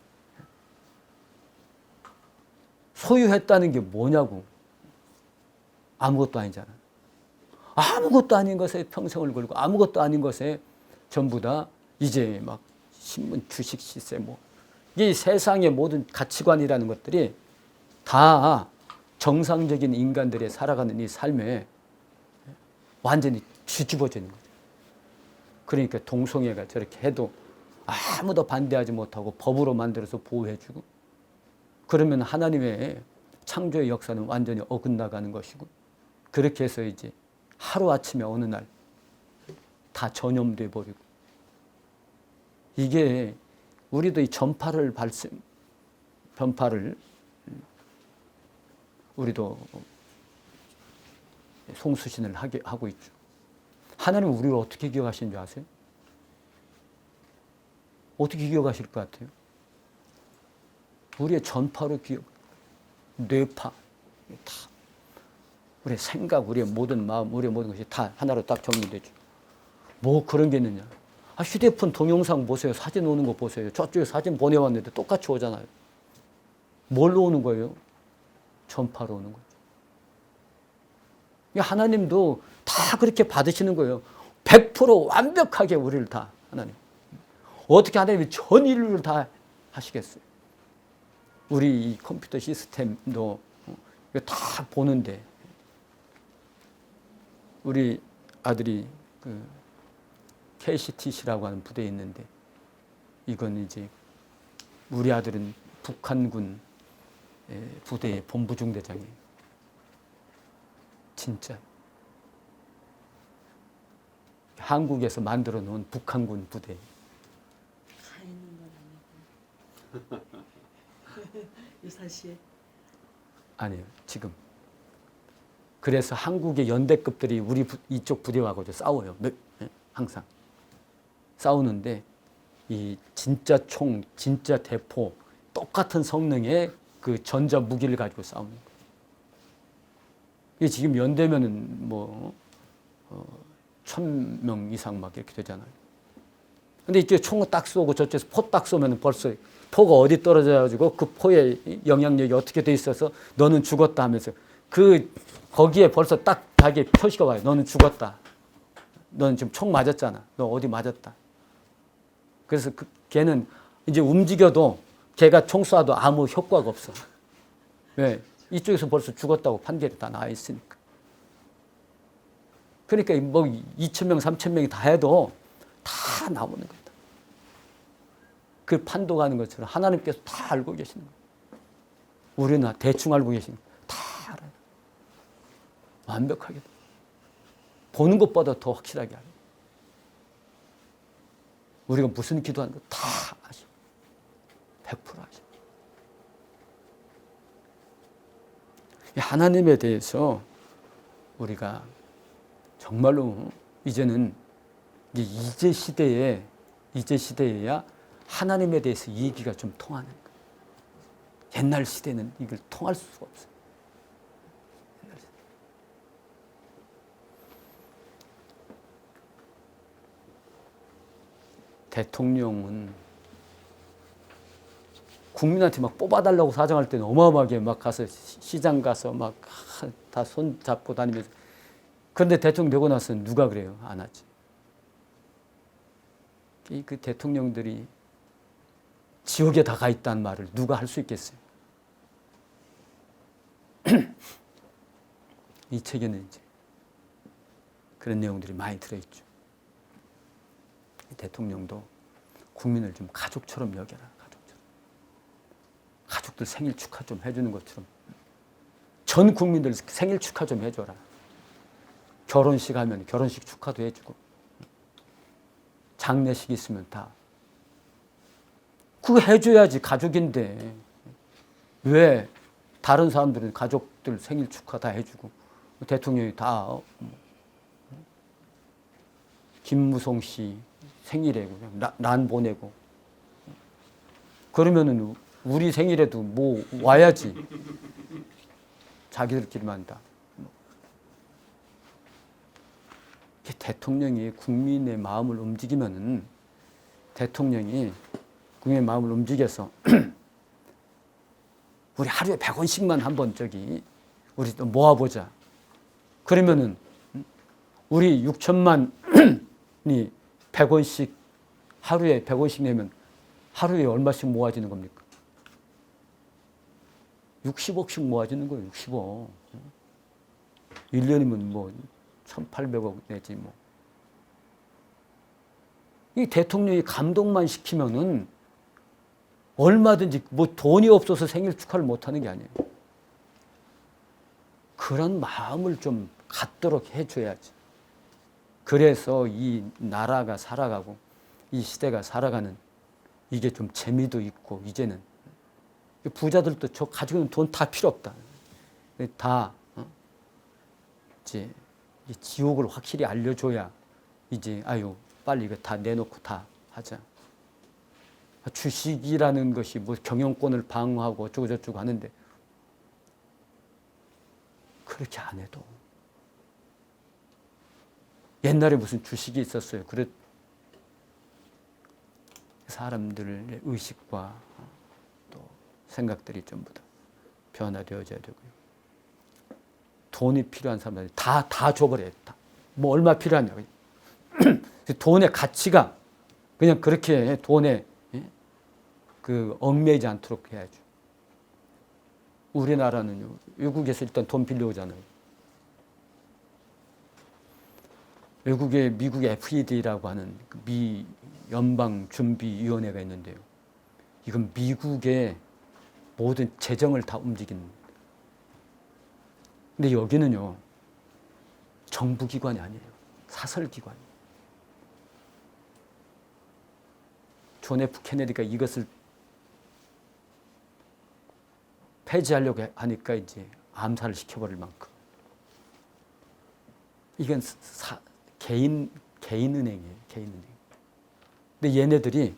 소유했다는 게 뭐냐고. 아무것도 아니잖아. 아무것도 아닌 것에 평생을 걸고 아무것도 아닌 것에 전부 다 이제 막 신문 주식 시세 뭐 이 세상의 모든 가치관이라는 것들이 다 정상적인 인간들의 살아가는 이 삶에 완전히 뒤집어지는 거죠. 그러니까 동성애가 저렇게 해도 아무도 반대하지 못하고 법으로 만들어서 보호해주고 그러면 하나님의 창조의 역사는 완전히 어긋나가는 것이고 그렇게 해서 이제 하루아침에 어느 날 다 전염돼 버리고 이게 우리도 이 변파를 우리도 송수신을 하고 있죠. 하나님은 우리를 어떻게 기억하시는 줄 아세요? 어떻게 기억하실 것 같아요? 우리의 전파로 뇌파 다 우리의 생각, 우리의 모든 마음, 우리의 모든 것이 다 하나로 딱 정리되죠. 뭐 그런 게 있느냐. 휴대폰 동영상 보세요. 사진 오는 거 보세요. 저쪽에 사진 보내왔는데 똑같이 오잖아요. 뭘로 오는 거예요? 전파로 오는 거죠. 하나님도 다 그렇게 받으시는 거예요. 100% 완벽하게 우리를 다 하나님. 어떻게 하나님이 전 인류를 다 하시겠어요? 우리 이 컴퓨터 시스템도 이거 다 보는데 우리 아들이 그 KCTC라고 하는 부대에 있는데 이건 이제 우리 아들은 북한군 부대의 본부중대장이에요. 진짜 한국에서 만들어 놓은 북한군 부대. 다 있는 건 아니고 유사시에 아니에요. 지금. 그래서 한국의 연대급들이 우리 이쪽 부대하고 싸워요. 항상. 싸우는데 이 진짜 총, 진짜 대포 똑같은 성능의 그 전자 무기를 가지고 싸우는 거예요. 이게 지금 연대면은 뭐 1,000명 이상 막 이렇게 되잖아요. 근데 이쪽에 총을 딱 쏘고 저쪽에서 포 딱 쏘면 벌써 포가 어디 떨어져가지고 그 포의 영향력이 어떻게 돼 있어서 너는 죽었다 하면서 거기에 벌써 딱 자기 표시가 와요. 너는 죽었다. 너는 지금 총 맞았잖아. 너 어디 맞았다. 그래서 걔는 이제 움직여도 걔가 총 쏴도 아무 효과가 없어. 왜? 이쪽에서 벌써 죽었다고 판결이 다 나와 있으니까. 그러니까 뭐 2,000명, 3,000명이 다 해도 다 나오는 거다. 그 판독하는 것처럼 하나님께서 다 알고 계시는 거예요. 우리는 대충 알고 계시는 거예요. 다 알아요. 완벽하게. 보는 것보다 더 확실하게 알아요. 우리가 무슨 기도하는 거 다 아셔. 100% 아셔. 하나님에 대해서 우리가 정말로 이제는 이제 시대에야 하나님에 대해서 얘기가 좀 통하는 거예요. 옛날 시대는 이걸 통할 수가 없어요. 대통령은 국민한테 막 뽑아달라고 사정할 때는 어마어마하게 막 가서 시장 가서 막 다 손 잡고 다니면서. 그런데 대통령 되고 나서는 누가 그래요? 안 하지. 그 대통령들이 지옥에 다 가 있다는 말을 누가 할 수 있겠어요? 이 책에는 이제 그런 내용들이 많이 들어있죠. 대통령도 국민을 좀 가족처럼 여겨라. 가족처럼. 가족들 생일 축하 좀 해주는 것처럼 전 국민들 생일 축하 좀 해줘라. 결혼식 하면 결혼식 축하도 해주고 장례식 있으면 다 그거 해줘야지. 가족인데 왜 다른 사람들은 가족들 생일 축하 다 해주고 대통령이 다 김무성 씨 생일에 난 보내고 그러면은 우리 생일에도 뭐 와야지. 자기들끼리만 다. 대통령이 국민의 마음을 움직이면은 대통령이 국민의 마음을 움직여서 우리 하루에 100원씩만 한번 우리 또 모아보자. 그러면은 우리 6천만이 100원씩 하루에 100원씩 내면 하루에 얼마씩 모아지는 겁니까? 60억씩 모아지는 거예요. 60억. 1년이면 뭐 1,800억 내지 뭐. 이 대통령이 감동만 시키면은 얼마든지 뭐 돈이 없어서 생일 축하를 못하는 게 아니에요. 그런 마음을 좀 갖도록 해줘야지. 그래서 이 나라가 살아가고 이 시대가 살아가는 이게 좀 재미도 있고 이제는 부자들도 저 가지고 있는 돈 다 필요 없다. 다 이제 지옥을 확실히 알려줘야 이제 아유 빨리 이거 다 내놓고 다 하자. 주식이라는 것이 뭐 경영권을 방어하고 어쩌고 저쩌고 하는데 그렇게 안 해도 옛날에 무슨 주식이 있었어요. 그래 사람들의 의식과 또 생각들이 전부 다 변화되어져야 되고요. 돈이 필요한 사람들 다 줘버려요. 다. 뭐 얼마 필요하냐고. 돈의 가치가 그냥 그렇게 돈에 그 얽매이지 않도록 해야죠. 우리나라는요, 외국에서 일단 돈 빌려오잖아요. 외국에 미국의 FED라고 하는 미 연방준비위원회가 있는데요. 이건 미국의 모든 재정을 다 움직이는. 근데 여기는요, 정부기관이 아니에요. 사설기관이에요. 존 F 케네디가 이것을 폐지하려고 하니까 이제 암살을 시켜버릴 만큼. 이건 개인은행이에요. 개인은행. 근데 얘네들이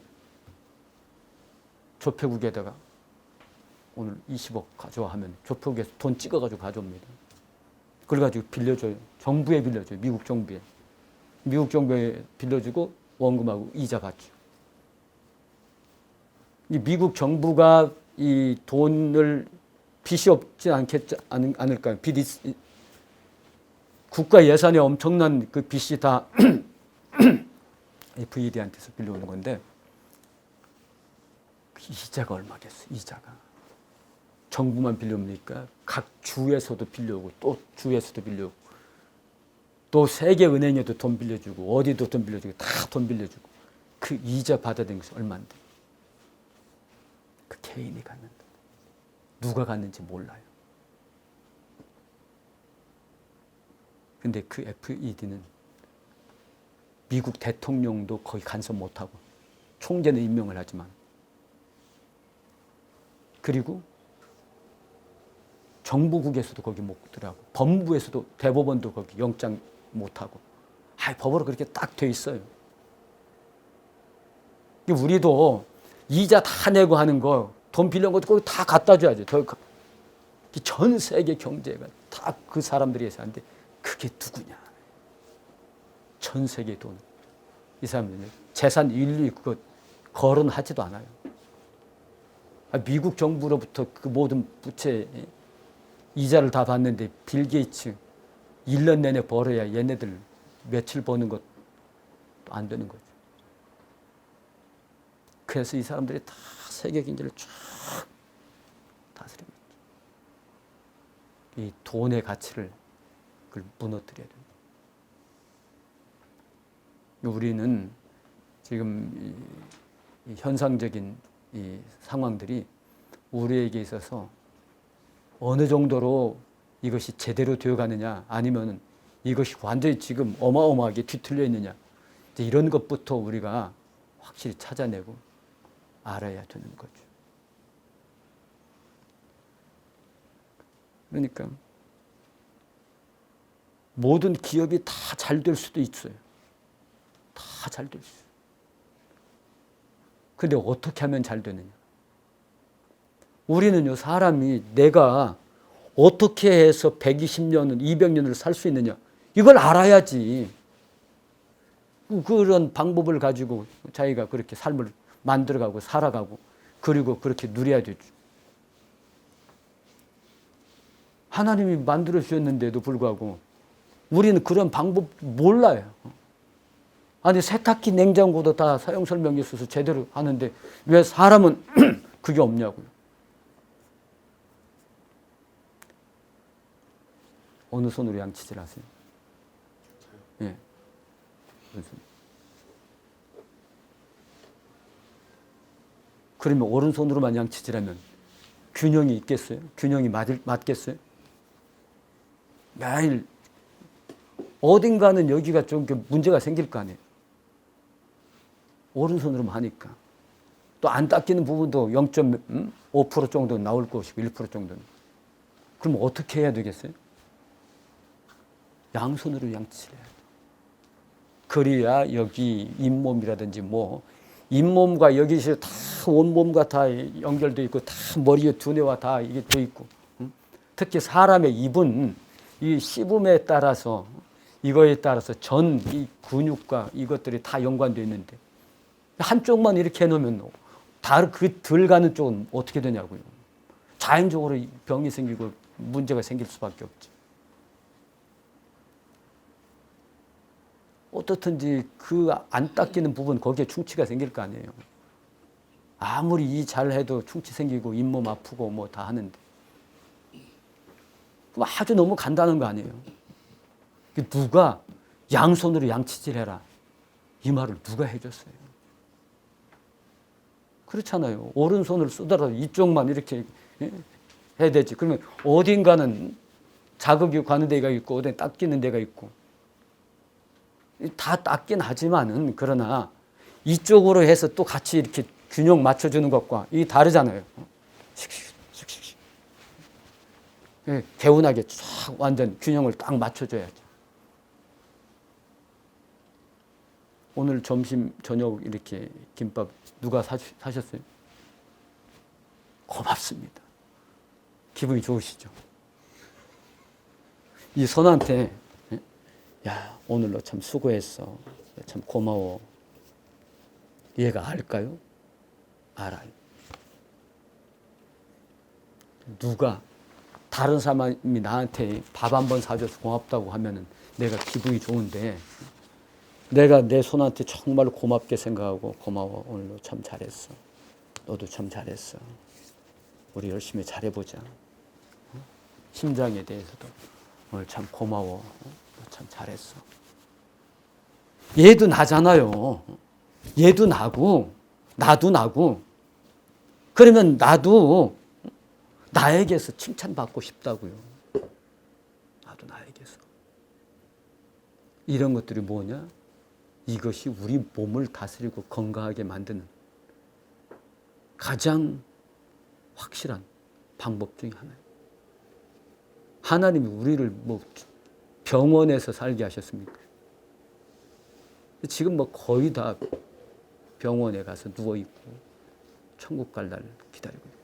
조폐국에다가 오늘 20억 가져와 하면 조폭에서 돈 찍어가지고 가져옵니다. 그래가지고 빌려줘요. 정부에 빌려줘요. 미국 정부에. 미국 정부에 빌려주고 원금하고 이자 받죠. 이 미국 정부가 이 돈을 빚이 없지 않을까요? 빚이 국가 예산에 엄청난 그 빚이 다 FED한테서 빌려오는 건데 이자가 얼마겠어? 이자가 정부만 빌려옵니까? 각 주에서도 빌려오고 또 주에서도 빌려오고 또 세계 은행에도 돈 빌려주고 어디도 돈 빌려주고 다 돈 빌려주고 그 이자 받아들인 것이 얼마인데 그 개인이 갖는다. 누가 갖는지 몰라요. 근데 그 FED는 미국 대통령도 거의 간섭 못하고 총재는 임명을 하지만 그리고 정부국에서도 거기 못 들어가고 법무부에서도 대법원도 거기 영장 못하고 법으로 그렇게 딱 돼 있어요. 우리도 이자 다 내고 하는 거 돈 빌려온 것도 거기 다 갖다 줘야죠. 전 세계 경제가 다 그 사람들이 해서 하는데 그게 누구냐. 전 세계 돈. 이 사람들은 재산 인류 그거 거론하지도 않아요. 미국 정부로부터 그 모든 부채 이자를 다 받는데 빌 게이츠 1년 내내 벌어야 얘네들 며칠 버는 것도 안 되는 거죠. 그래서 이 사람들이 다 세계 경제를 쭉 다스립니다. 이 돈의 가치를 그걸 무너뜨려야 됩니다. 우리는 지금 이 현상적인 이 상황들이 우리에게 있어서 어느 정도로 이것이 제대로 되어가느냐 아니면 이것이 완전히 지금 어마어마하게 뒤틀려 있느냐 이런 것부터 우리가 확실히 찾아내고 알아야 되는 거죠. 그러니까 모든 기업이 다 잘 될 수도 있어요. 다 잘 될 수 있어요. 근데 어떻게 하면 잘 되느냐? 우리는요, 사람이 내가 어떻게 해서 120년을, 200년을 살 수 있느냐? 이걸 알아야지. 그런 방법을 가지고 자기가 그렇게 삶을 만들어가고 살아가고 그리고 그렇게 누려야 되죠. 하나님이 만들어 주셨는데도 불구하고 우리는 그런 방법 몰라요. 아니 세탁기, 냉장고도 다 사용 설명이 있어서 제대로 하는데 왜 사람은 그게 없냐고요. 어느 손으로 양치질 하세요? 예. 그러면 오른손으로만 양치질하면 균형이 있겠어요? 균형이 맞겠어요? 매일 어딘가는 여기가 좀 문제가 생길 거 아니에요. 오른손으로만 하니까. 또 안 닦이는 부분도 0.5% 정도 나올 것이고 1% 정도는. 그럼 어떻게 해야 되겠어요? 양손으로 양치를 해야 돼요. 그래야 여기 잇몸이라든지 뭐 잇몸과 여기서 다 온몸과 다 연결되어 있고 다 머리에 두뇌와 다 이게 돼 있고 특히 사람의 입은 이 씹음에 따라서 이거에 따라서 전 이 근육과 이것들이 다 연관되어 있는데 한쪽만 이렇게 해놓으면 다 그 덜 가는 쪽은 어떻게 되냐고요. 자연적으로 병이 생기고 문제가 생길 수밖에 없지. 어떻든지 그 안 닦이는 부분 거기에 충치가 생길 거 아니에요. 아무리 이 잘해도 충치 생기고 잇몸 아프고 뭐 다 하는데 그럼 아주 너무 간단한 거 아니에요. 누가 양손으로 양치질해라 이 말을 누가 해줬어요? 그렇잖아요. 오른손을 쓰더라도 이쪽만 이렇게 해야 되지. 그러면 어딘가는 자극이 가는 데가 있고 어딘 닦이는 데가 있고 다 닦긴 하지만은 그러나 이쪽으로 해서 또 같이 이렇게 균형 맞춰주는 것과 이게 다르잖아요. 씩씩. 개운하게 쫙 완전 균형을 딱 맞춰줘야죠. 오늘 점심 저녁 이렇게 김밥 누가 사셨어요? 고맙습니다. 기분이 좋으시죠? 이 손한테 야 오늘 너 참 수고했어. 참 고마워. 얘가 알까요? 알아요. 누가 다른 사람이 나한테 밥 한 번 사줘서 고맙다고 하면은 내가 기분이 좋은데 내가 내 손한테 정말로 고맙게 생각하고 고마워. 오늘 너 참 잘했어. 너도 참 잘했어. 우리 열심히 잘해보자. 심장에 대해서도 오늘 참 고마워. 너 참 잘했어. 얘도 나잖아요. 얘도 나고 나도 나고 그러면 나도 나에게서 칭찬받고 싶다고요. 나도 나에게서. 이런 것들이 뭐냐? 이것이 우리 몸을 다스리고 건강하게 만드는 가장 확실한 방법 중에 하나예요. 하나님이 우리를 뭐 병원에서 살게 하셨습니까? 지금 뭐 거의 다 병원에 가서 누워있고 천국 갈 날 기다리고 있고.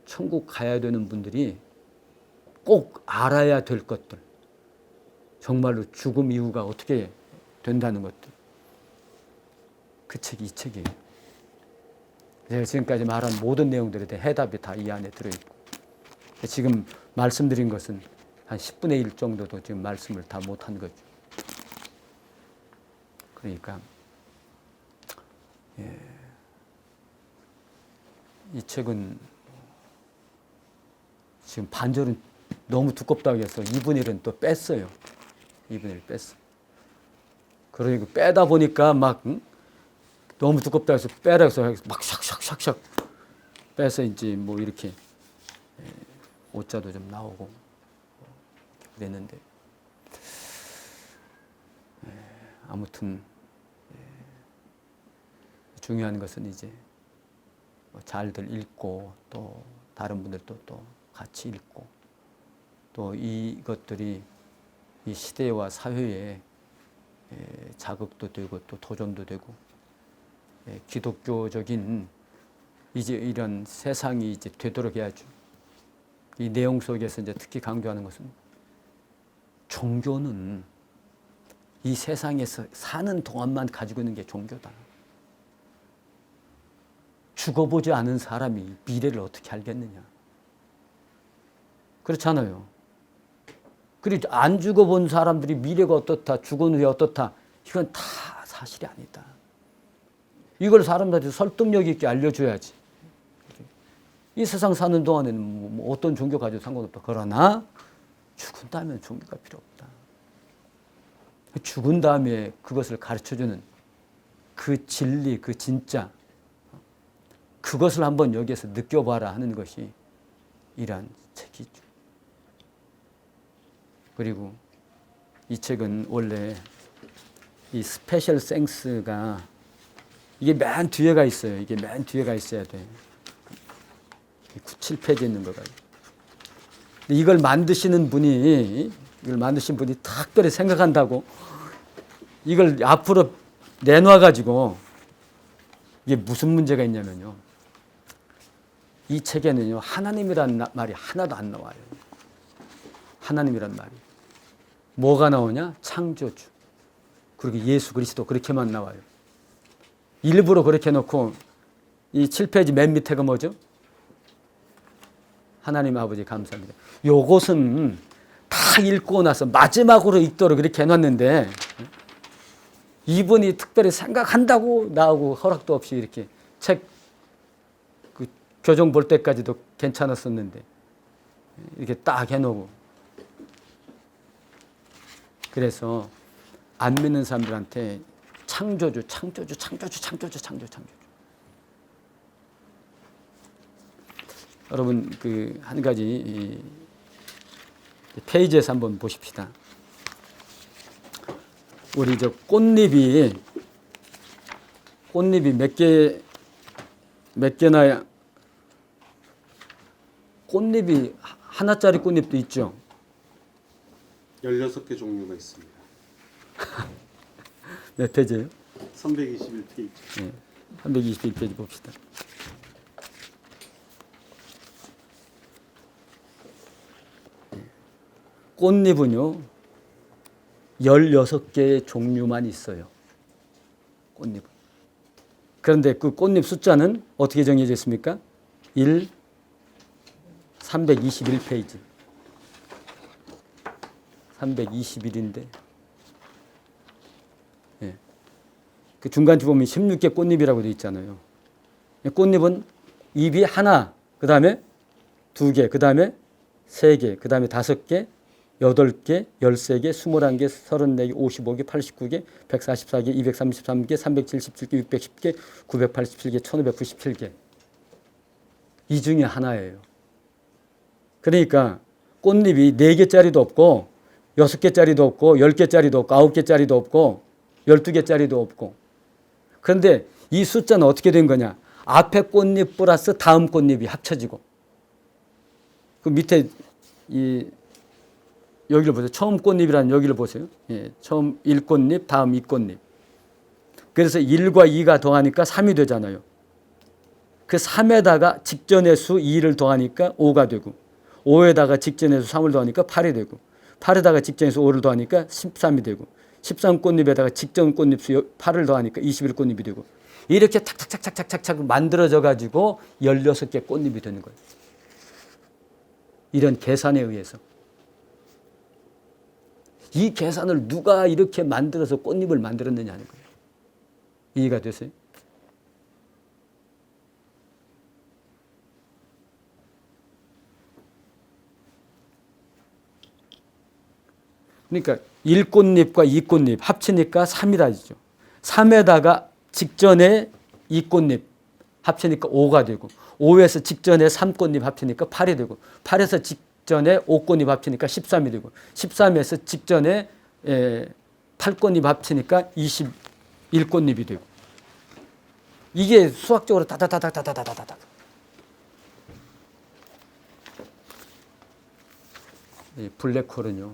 천국 가야 되는 분들이 꼭 알아야 될 것들, 정말로 죽음 이후가 어떻게 된다는 것들, 그 책이 이 책이에요. 제가 지금까지 말한 모든 내용들에 대해 해답이 다 이 안에 들어있고, 지금 말씀드린 것은 한 10분의 1 정도도 지금 말씀을 다 못한 거죠. 그러니까 이 책은 지금 반절은 너무 두껍다고 해서 2분의 1은 또 뺐어요. 2분의 1 뺐어. 그러니까 빼다 보니까 막 너무 두껍다고 해서 빼라 해서 막 샥샥샥샥 빼서 이제 뭐 이렇게 오자도 좀 나오고 그랬는데 아무튼 중요한 것은 이제 잘들 읽고 또 다른 분들도 또 같이 읽고 또 이것들이 이 시대와 사회에 자극도 되고 또 도전도 되고 기독교적인 이제 이런 세상이 이제 되도록 해야죠. 이 내용 속에서 이제 특히 강조하는 것은 종교는 이 세상에서 사는 동안만 가지고 있는 게 종교다. 죽어보지 않은 사람이 미래를 어떻게 알겠느냐. 그렇잖아요. 그리고 안 죽어본 사람들이 미래가 어떻다, 죽은 후에 어떻다, 이건 다 사실이 아니다. 이걸 사람들한테 설득력 있게 알려줘야지. 이 세상 사는 동안에는 뭐 어떤 종교 가지고 상관없다. 그러나 죽은 다음에 종교가 필요 없다. 죽은 다음에 그것을 가르쳐주는 그 진리, 그 진짜, 그것을 한번 여기에서 느껴봐라 하는 것이 이러한 책이죠. 그리고 이 책은 원래 이 스페셜 생스가 이게 맨 뒤에가 있어요. 이게 맨 뒤에가 있어야 돼. 9, 7페이지 있는 거가. 이걸 만드신 분이 특별히 생각한다고 이걸 앞으로 내놔가지고 이게 무슨 문제가 있냐면요. 이 책에는요, 하나님이라는 말이 하나도 안 나와요. 하나님이란 말이. 뭐가 나오냐? 창조주. 그리고 예수 그리스도 그렇게만 나와요. 일부러 그렇게 해놓고 이 7페이지 맨 밑에가 뭐죠? 하나님 아버지 감사합니다. 요것은 다 읽고 나서 마지막으로 읽도록 이렇게 해놨는데 이분이 특별히 생각한다고 나하고 허락도 없이 이렇게 책 그 교정 볼 때까지도 괜찮았었는데 이렇게 딱 해놓고 그래서 안 믿는 사람들한테 창조주. 여러분 그 한 가지 페이지에서 한번 보십시다. 우리 저 꽃잎이 몇 개나 꽃잎이 하나짜리 꽃잎도 있죠. 16개 종류가 있습니다. 몇 페이지예요? 321페이지. 네, 321페이지 봅시다. 꽃잎은요 16개의 종류만 있어요. 꽃잎은. 그런데 그 꽃잎 숫자는 어떻게 정해져 있습니까? 321페이지. 321인데 예. 그 중간쯤 보면 16개 꽃잎이라고 되어 있잖아요. 꽃잎은 잎이 하나, 그 다음에 2개, 그 다음에 3개, 그 다음에 5개, 8개, 13개, 21개, 34개, 55개, 89개, 144개, 233개, 377개, 610개, 987개, 1597개. 이 중에 하나예요. 그러니까 꽃잎이 4개짜리도 없고 6개짜리도 없고 10개짜리도 없고 9개짜리도 없고 12개짜리도 없고. 그런데 이 숫자는 어떻게 된 거냐? 앞에 꽃잎 플러스 다음 꽃잎이 합쳐지고 그 밑에 이 여기를 보세요. 처음 꽃잎이라는 여기를 보세요. 예, 처음 1꽃잎, 다음 2꽃잎. 그래서 1과 2가 더하니까 3이 되잖아요. 그 3에다가 직전의 수 2를 더하니까 5가 되고 5에다가 직전의 수 3을 더하니까 8이 되고 8에다가 직전의 수 5를 더하니까 13이 되고 13꽃잎에다가 직전 꽃잎 수 8을 더하니까 21꽃잎이 되고 이렇게 탁탁탁탁탁탁 만들어져 가지고 16개 꽃잎이 되는 거예요. 이런 계산에 의해서. 이 계산을 누가 이렇게 만들어서 꽃잎을 만들었느냐 하는 거예요. 이해가 되세요? 그러니까 1꽃잎과 2꽃잎 합치니까 3이라죠. 3에다가 직전에 2꽃잎 합치니까 5가 되고 5에서 직전에 3꽃잎 합치니까 8이 되고 8에서 직전에 5꽃잎 합치니까 13이 되고 13에서 직전에 8꽃잎 합치니까 21꽃잎이 되고 이게 수학적으로 다다다다다다다다다. 이 블랙홀은요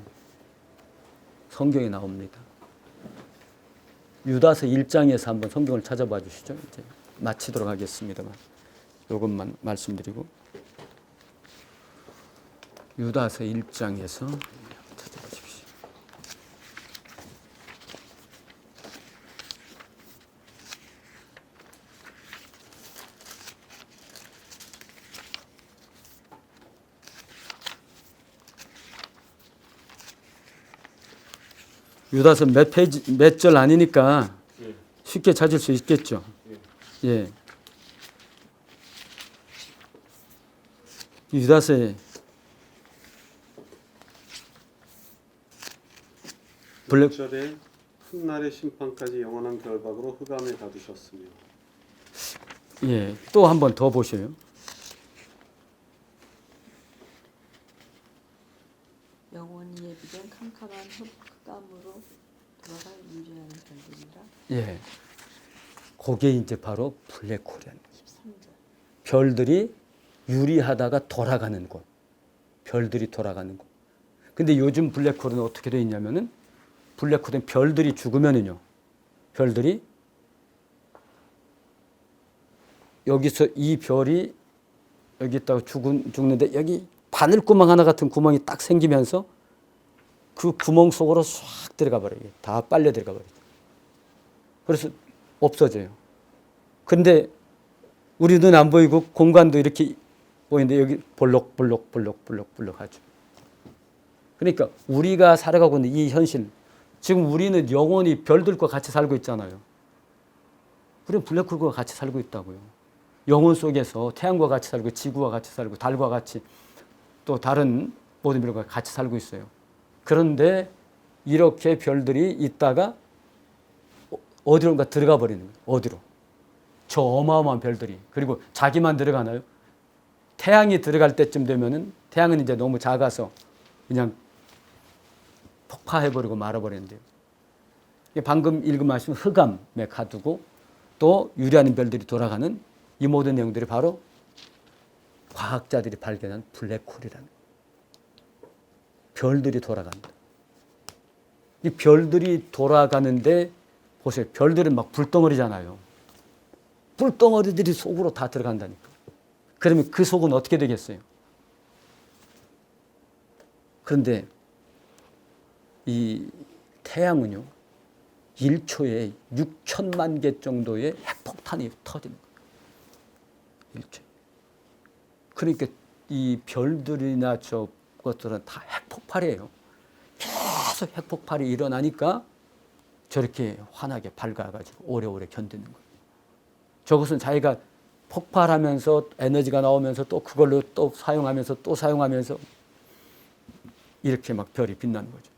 성경에 나옵니다. 유다서 1장에서 한번 성경을 찾아봐 주시죠. 이제 마치도록 하겠습니다만 이것만 말씀드리고 유다서 1장에서 찾아보십시오. 유다서 몇 페이지, 몇 절 아니니까 쉽게 찾을 수 있겠죠. 예. 유다서에 블랙 6절에 훗날의 심판까지 영원한 결박으로 흑암에 가두셨으며 예. 또 한 번 더 보셔요. 영원히 예비된 캄캄한 흑암으로 돌아가 유리하는 별들이라. 예. 그게 이제 바로 블랙홀이라는 거예요. 13절. 별들이 유리하다가 돌아가는 곳. 별들이 돌아가는 곳. 근데 요즘 블랙홀은 어떻게 되어 있냐면은 블랙홀은 별들이 죽으면은요. 별들이 여기서 이 별이 여기 있다가 죽는데 여기 바늘구멍 하나 같은 구멍이 딱 생기면서 그 구멍 속으로 싹 들어가 버려요. 다 빨려 들어가 버려요. 그래서 없어져요. 근데 우리 눈 안 보이고 공간도 이렇게 보이는데 여기 볼록볼록 하죠. 그러니까 우리가 살아가고 있는 이 현실, 지금 우리는 영원히 별들과 같이 살고 있잖아요. 우리는 블랙홀과 같이 살고 있다고요. 영혼 속에서 태양과 같이 살고 지구와 같이 살고 달과 같이 또 다른 모든 별과 같이 살고 있어요. 그런데 이렇게 별들이 있다가 어디론가 들어가 버리는 거예요. 어디로? 저 어마어마한 별들이. 그리고 자기만 들어가나요? 태양이 들어갈 때쯤 되면은 태양은 이제 너무 작아서 그냥 폭파해버리고 말아버리는데요. 방금 읽은 말씀 흑암에 가두고 또 유리하는 별들이 돌아가는 이 모든 내용들이 바로 과학자들이 발견한 블랙홀이라는 거예요. 별들이 돌아간다. 이 별들이 돌아가는데 보세요. 별들은 막 불덩어리잖아요. 불덩어리들이 속으로 다 들어간다니까. 그러면 그 속은 어떻게 되겠어요? 그런데 이 태양은요 1초에 6천만 개 정도의 핵폭탄이 터지는 거예요. 1초에. 그러니까 이 별들이나 저 것들은 다 핵폭발이에요. 계속 핵폭발이 일어나니까 저렇게 환하게 밝아가지고 오래오래 견디는 거예요. 저것은 자기가 폭발하면서 에너지가 나오면서 또 그걸로 또 사용하면서 또 사용하면서 이렇게 막 별이 빛나는 거죠.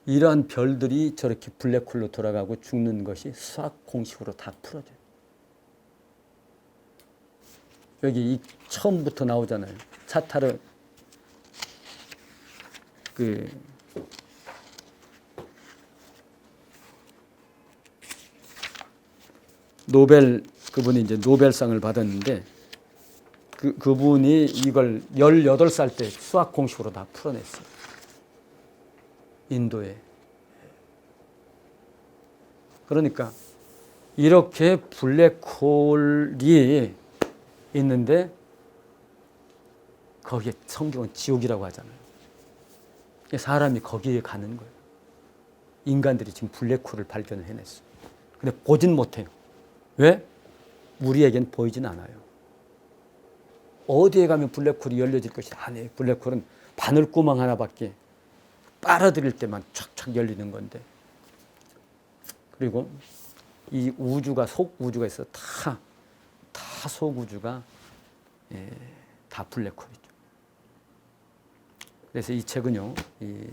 이러한 별들이 저렇게 블랙홀로 돌아가고 죽는 것이 수학 공식으로 다 풀어져요. 여기 이 처음부터 나오잖아요. 차타르 노벨 그분이 이제 노벨상을 받았는데 그분이 이걸 18살 때 수학 공식으로 다 풀어냈어요. 인도에. 그러니까 이렇게 블랙홀이 있는데 거기에 성경은 지옥이라고 하잖아요. 사람이 거기에 가는 거예요. 인간들이 지금 블랙홀을 발견을 해냈어요. 근데 보진 못해요. 왜? 우리에겐 보이진 않아요. 어디에 가면 블랙홀이 열려질 것이 아니에요. 블랙홀은 바늘구멍 하나밖에 빨아들일 때만 촥촥 열리는 건데. 그리고 이 우주가 속우주가 있어. 다 속우주가 다 블랙홀이죠. 그래서 이 책은요, 이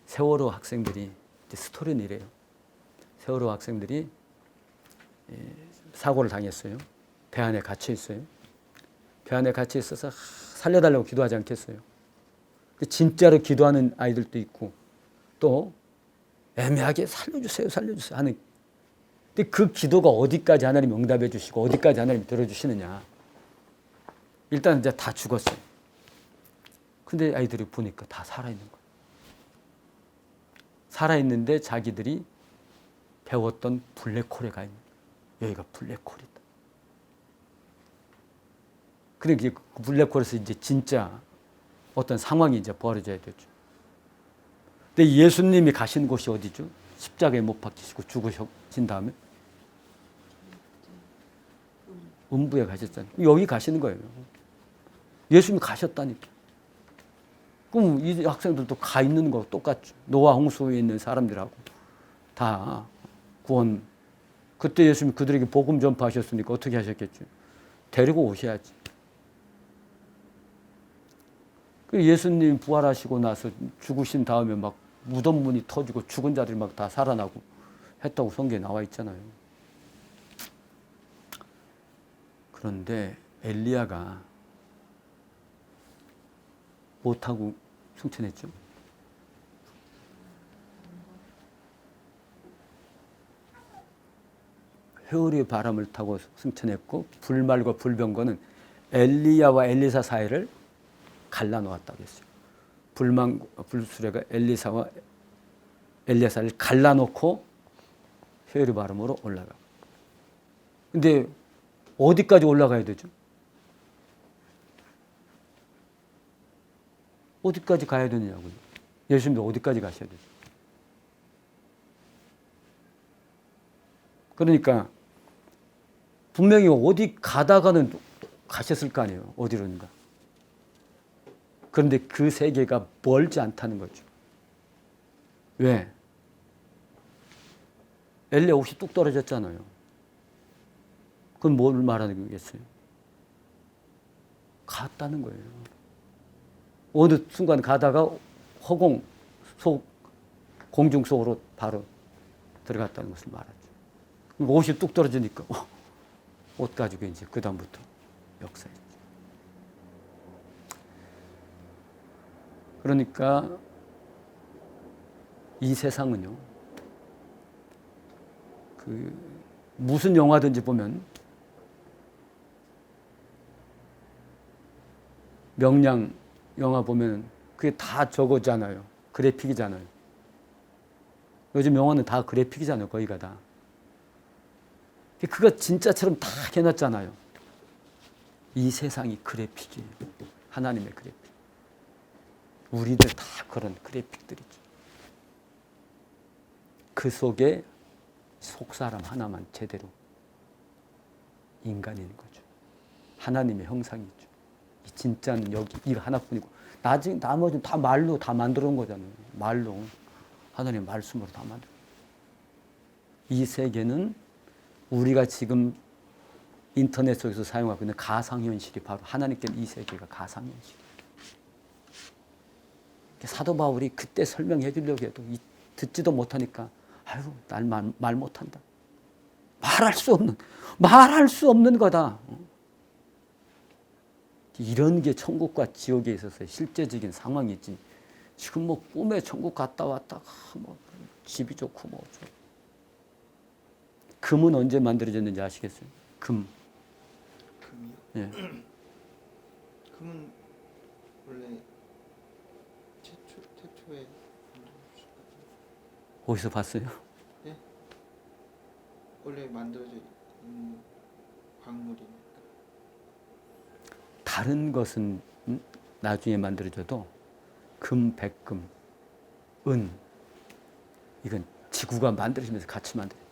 세월호 학생들이 스토리는 이래요. 세월호 학생들이 사고를 당했어요. 배 안에 갇혀 있어요. 배 안에 갇혀 있어서 살려달라고 기도하지 않겠어요. 진짜로 기도하는 아이들도 있고 또 애매하게 살려주세요, 살려주세요 하는. 근데 그 기도가 어디까지 하나님 응답해 주시고 어디까지 하나님 들어주시느냐. 일단 이제 다 죽었어요. 근데 아이들이 보니까 다 살아있는 거예요. 살아있는데 자기들이 배웠던 블랙홀에 가 있는 거예요. 여기가 블랙홀이다. 그러니까 그 블랙홀에서 이제 진짜 어떤 상황이 이제 벌어져야 되죠. 근데 예수님이 가신 곳이 어디죠? 십자가에 못 박히시고 죽으신 다음에 음부에 가셨잖아요. 여기 가시는 거예요. 예수님이 가셨다니까. 그럼 이 학생들도 가 있는 거 똑같죠. 노아 홍수에 있는 사람들하고 다 구원. 그때 예수님이 그들에게 복음 전파하셨으니까 어떻게 하셨겠죠? 데리고 오셔야지. 예수님 부활하시고 나서 죽으신 다음에 막 무덤 문이 터지고 죽은 자들이 막 다 살아나고 했다고 성경에 나와 있잖아요. 그런데 엘리야가 못하고 승천했죠. 회오리의 바람을 타고 승천했고 불말과 불병거는 엘리야와 엘리사 사이를 갈라놓았다고 했어요. 불수레가 엘리사와 엘리야사를 갈라놓고 회오리 바람으로 올라가. 근데 어디까지 올라가야 되죠? 어디까지 가야 되느냐고요. 예수님도 어디까지 가셔야 되죠? 그러니까 분명히 어디 가다가는 가셨을 거 아니에요. 어디론가. 그런데 그 세계가 멀지 않다는 거죠. 왜? 엘리야 옷이 뚝 떨어졌잖아요. 그건 뭘 말하는 거겠어요? 갔다는 거예요. 어느 순간 가다가 허공 속, 공중 속으로 바로 들어갔다는 것을 말하죠. 옷이 뚝 떨어지니까 옷 가지고 이제 그 다음부터 역사였죠. 그러니까 이 세상은요, 무슨 영화든지 보면 명량 영화 보면 그게 다 저거잖아요. 그래픽이잖아요. 요즘 영화는 다 그래픽이잖아요. 거기가 다. 그거 진짜처럼 다 해놨잖아요. 이 세상이 그래픽이에요. 하나님의 그래픽. 우리들 다 그런 그래픽들이죠. 그 속에 속사람 하나만 제대로 인간인 거죠. 하나님의 형상이죠. 진짜는 여기 이 하나뿐이고 나머지는 다 말로 다 만들어 놓은 거잖아요. 말로 하나님의 말씀으로 다 만들어. 이 세계는 우리가 지금 인터넷 속에서 사용하고 있는 가상현실이 바로 하나님께는 이 세계가 가상현실이에요. 사도 바울이 그때 설명해 주려고 해도 듣지도 못하니까 아유 날 말 못한다. 말할 수 없는 거다. 이런 게 천국과 지옥에 있어서의 실제적인 상황이지. 지금 뭐 꿈에 천국 갔다 왔다 뭐 집이 좋고 뭐 어쩌고. 금은 언제 만들어졌는지 아시겠어요? 금. 금이요? 예. 금은 원래 태초에 어디서 봤어요? 원래 만들어져 있는 광물이니까. 다른 것은 나중에 만들어져도 금, 백금, 은 이건 지구가 만들어지면서 같이 만들어요.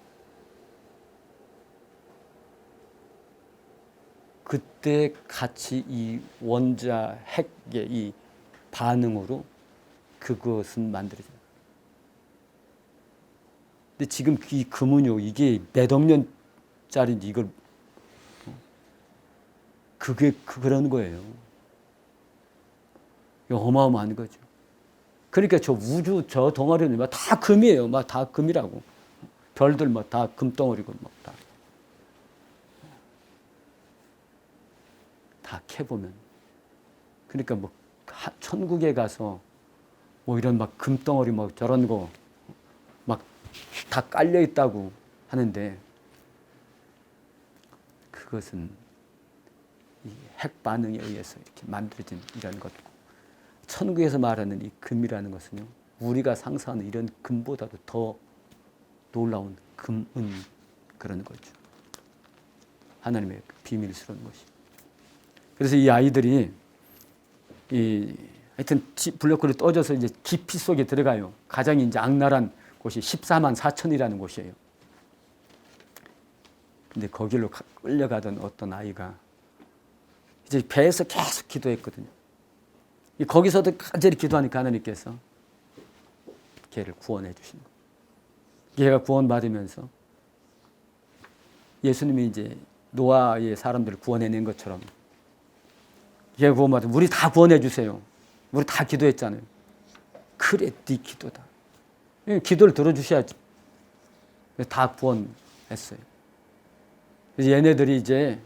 그때 같이 이 원자 핵의 이 반응으로 그것은 만들어져요. 근데 지금 이 금은요, 이게 몇억 년짜리인지 이걸 그게 그런 거예요. 어마어마한 거죠. 그러니까 저 우주 저 덩어리는 막 다 금이에요. 막 다 금이라고. 별들 막 다 금덩어리고 막 다 캐보면. 그러니까 뭐 천국에 가서 뭐 이런 막 금덩어리 뭐 저런 거 막 다 깔려 있다고 하는데 그것은 이 핵 반응에 의해서 이렇게 만들어진 이런 것고 천국에서 말하는 이 금이라는 것은요 우리가 상상하는 이런 금보다도 더 놀라운 금은 그런 거죠. 하나님의 비밀스러운 것이. 그래서 이 아이들이 하여튼 블랙홀이 떠져서 이제 깊이 속에 들어가요. 가장 이제 악랄한 곳이 14만 4천이라는 곳이에요. 근데 거기로 끌려가던 어떤 아이가 이제 배에서 계속 기도했거든요. 거기서도 간절히 기도하니까 하나님께서 걔를 구원해 주신 거예요. 걔가 구원받으면서 예수님이 이제 노아의 사람들을 구원해낸 것처럼 걔가 구원받으면 우리 다 구원해 주세요. 우리 다 기도했잖아요. 그래 네 기도다. 기도를 들어주셔야지. 다 구원했어요. 그래서 얘네들이 이제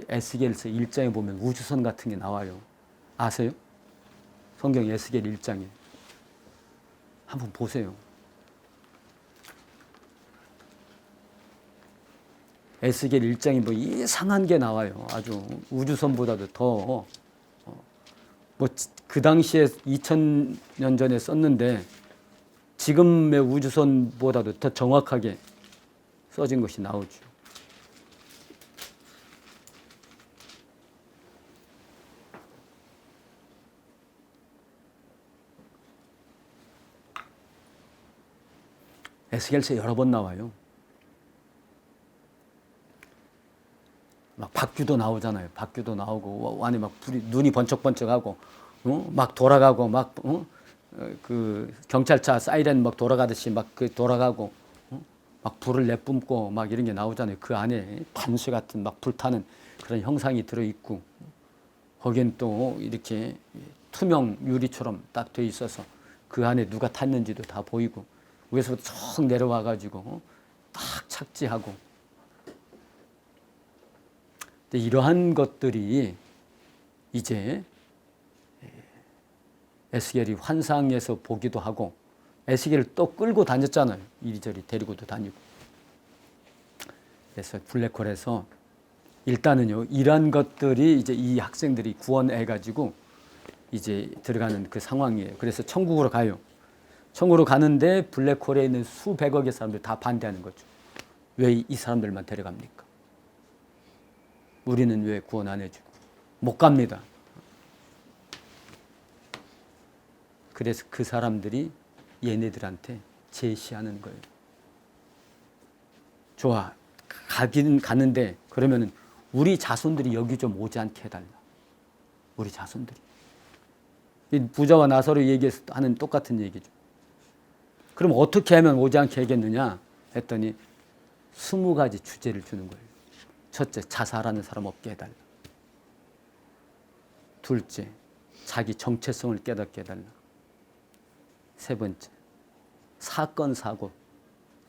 에스겔서 1장에 보면 우주선 같은 게 나와요. 아세요? 성경 에스겔 1장에. 한번 보세요. 에스겔 1장에 뭐 이상한 게 나와요. 아주 우주선보다도 더. 뭐 그 당시에 2000년 전에 썼는데 지금의 우주선보다도 더 정확하게 써진 것이 나오죠. 에스겔서에 여러 번 나와요. 막 박쥐도 나오잖아요. 박쥐도 나오고 안에 막 불이 눈이 번쩍번쩍하고 막 돌아가고 막 그 경찰차 사이렌 막 돌아가듯이 막 그 돌아가고 막 불을 내뿜고 막 이런 게 나오잖아요. 그 안에 반수 같은 막 불타는 그런 형상이 들어 있고 거기엔 또 이렇게 투명 유리처럼 딱 돼 있어서 그 안에 누가 탔는지도 다 보이고 위에서부터 쭉 내려와 가지고 딱 착지하고 이러한 것들이 이제 에스겔이 환상에서 보기도 하고 에스겔을 또 끌고 다녔잖아요. 이리저리 데리고도 다니고. 그래서 블랙홀에서 일단은요, 이러한 것들이 이제 이 학생들이 구원해가지고 이제 들어가는 그 상황이에요. 그래서 천국으로 가요. 천국으로 가는데 블랙홀에 있는 수백억의 사람들 다 반대하는 거죠. 왜 이 사람들만 데려갑니까? 우리는 왜 구원 안 해주고? 못 갑니다. 그래서 그 사람들이 얘네들한테 제시하는 거예요. 좋아, 가긴 가는데 그러면은 우리 자손들이 여기 좀 오지 않게 해달라. 우리 자손들이. 이 부자와 나사로 얘기하는 똑같은 얘기죠. 그럼 어떻게 하면 오지 않게 하겠느냐 했더니 20가지 주제를 주는 거예요. 첫째, 자살하는 사람 없게 해달라. 둘째, 자기 정체성을 깨닫게 해달라. 세 번째, 사건, 사고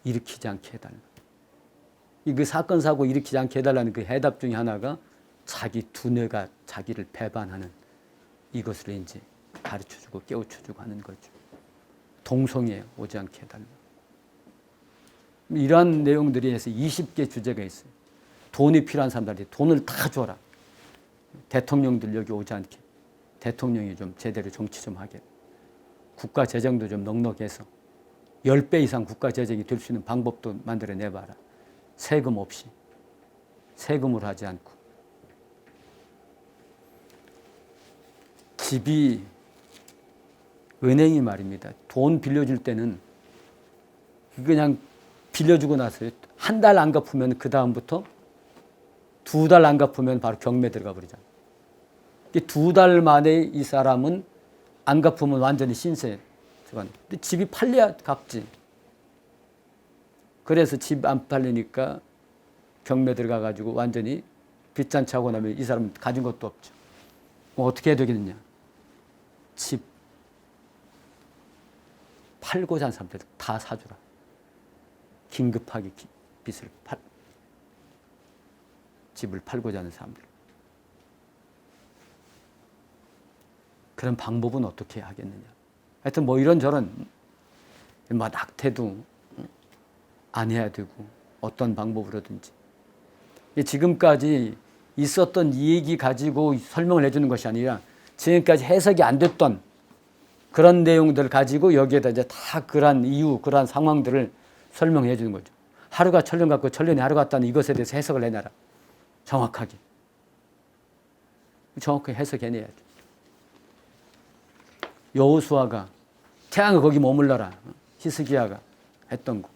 일으키지 않게 해달라. 그 사건, 사고 일으키지 않게 해달라는 그 해답 중에 하나가 자기 두뇌가 자기를 배반하는 이것을 이제 가르쳐주고 깨우쳐주고 하는 거죠. 동성애 오지 않게 해달라. 이러한 내용들이 해서 20개 주제가 있어요. 돈이 필요한 사람들한테 돈을 다 줘라. 대통령들 여기 오지 않게. 대통령이 좀 제대로 정치 좀 하게. 국가 재정도 좀 넉넉해서 10배 이상 국가 재정이 될 수 있는 방법도 만들어내봐라. 세금 없이. 세금으로 하지 않고. 집이 은행이 말입니다. 돈 빌려줄 때는 그냥 빌려주고 나서 한 달 안 갚으면 그 다음부터 2달 안 갚으면 바로 경매 들어가 버리잖아요. 2달 만에 이 사람은 안 갚으면 완전히 신세. 근데 집이 팔려야 갚지. 그래서 집 안 팔리니까 경매 들어가 가지고 완전히 빚잔치 하고 나면 이 사람은 가진 것도 없죠. 뭐 어떻게 해야 되겠느냐. 집 팔고자 하는 사람들 다 사주라. 긴급하게 빚을 집을 팔고자 하는 사람들. 그런 방법은 어떻게 하겠느냐. 하여튼 뭐 이런저런 뭐 낙태도 안 해야 되고 어떤 방법으로든지. 지금까지 있었던 이 얘기 가지고 설명을 해주는 것이 아니라 지금까지 해석이 안 됐던 그런 내용들을 가지고 여기에다 이제 다 그러한 이유, 그러한 상황들을 설명해 주는 거죠. 하루가 천년 같고 천년이 하루 같다는 이것에 대해서 해석을 해내라. 정확하게. 정확하게 해석해내야죠. 여호수아가 태양을 거기 머물러라. 히스기야가 했던 거.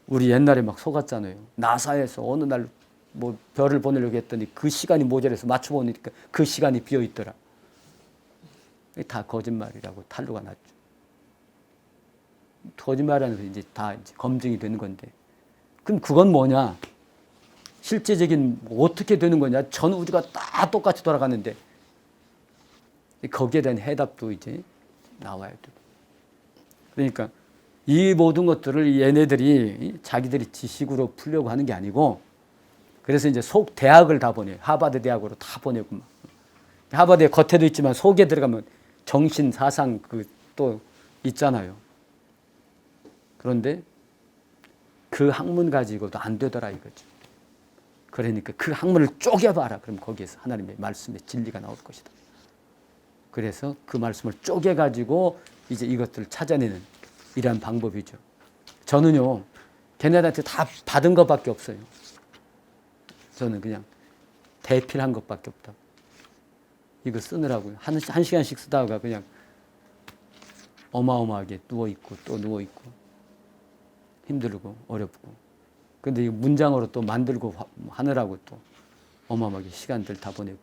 우리 옛날에 막 속았잖아요. 나사에서 어느 날 뭐 별을 보내려고 했더니 그 시간이 모자라서 맞춰보니까 그 시간이 비어있더라. 다 거짓말이라고 탄로가 났죠. 거짓말이라는 게 이제 다 이제 검증이 되는 건데. 그럼 그건 뭐냐? 실제적인 뭐 어떻게 되는 거냐? 전 우주가 다 똑같이 돌아가는데 거기에 대한 해답도 이제 나와야 되고. 그러니까 이 모든 것들을 얘네들이 자기들이 지식으로 풀려고 하는 게 아니고 그래서 이제 속 대학을 다 보내요. 하버드 대학으로 다 보내고 막. 하버드의 겉에도 있지만 속에 들어가면 정신, 사상 그 또 있잖아요. 그런데 그 학문 가지고도 안 되더라 이거죠. 그러니까 그 학문을 쪼개봐라. 그럼 거기에서 하나님의 말씀의 진리가 나올 것이다. 그래서 그 말씀을 쪼개가지고 이제 이것들을 찾아내는 이러한 방법이죠. 저는요, 걔네들한테 다 받은 것밖에 없어요. 저는 그냥 대필한 것밖에 없다. 이거 쓰느라고요. 한 시간씩 쓰다가 그냥 어마어마하게 누워있고 또 누워있고 힘들고 어렵고. 근데 이 문장으로 또 만들고 하느라고 또 어마어마하게 시간들 다 보내고.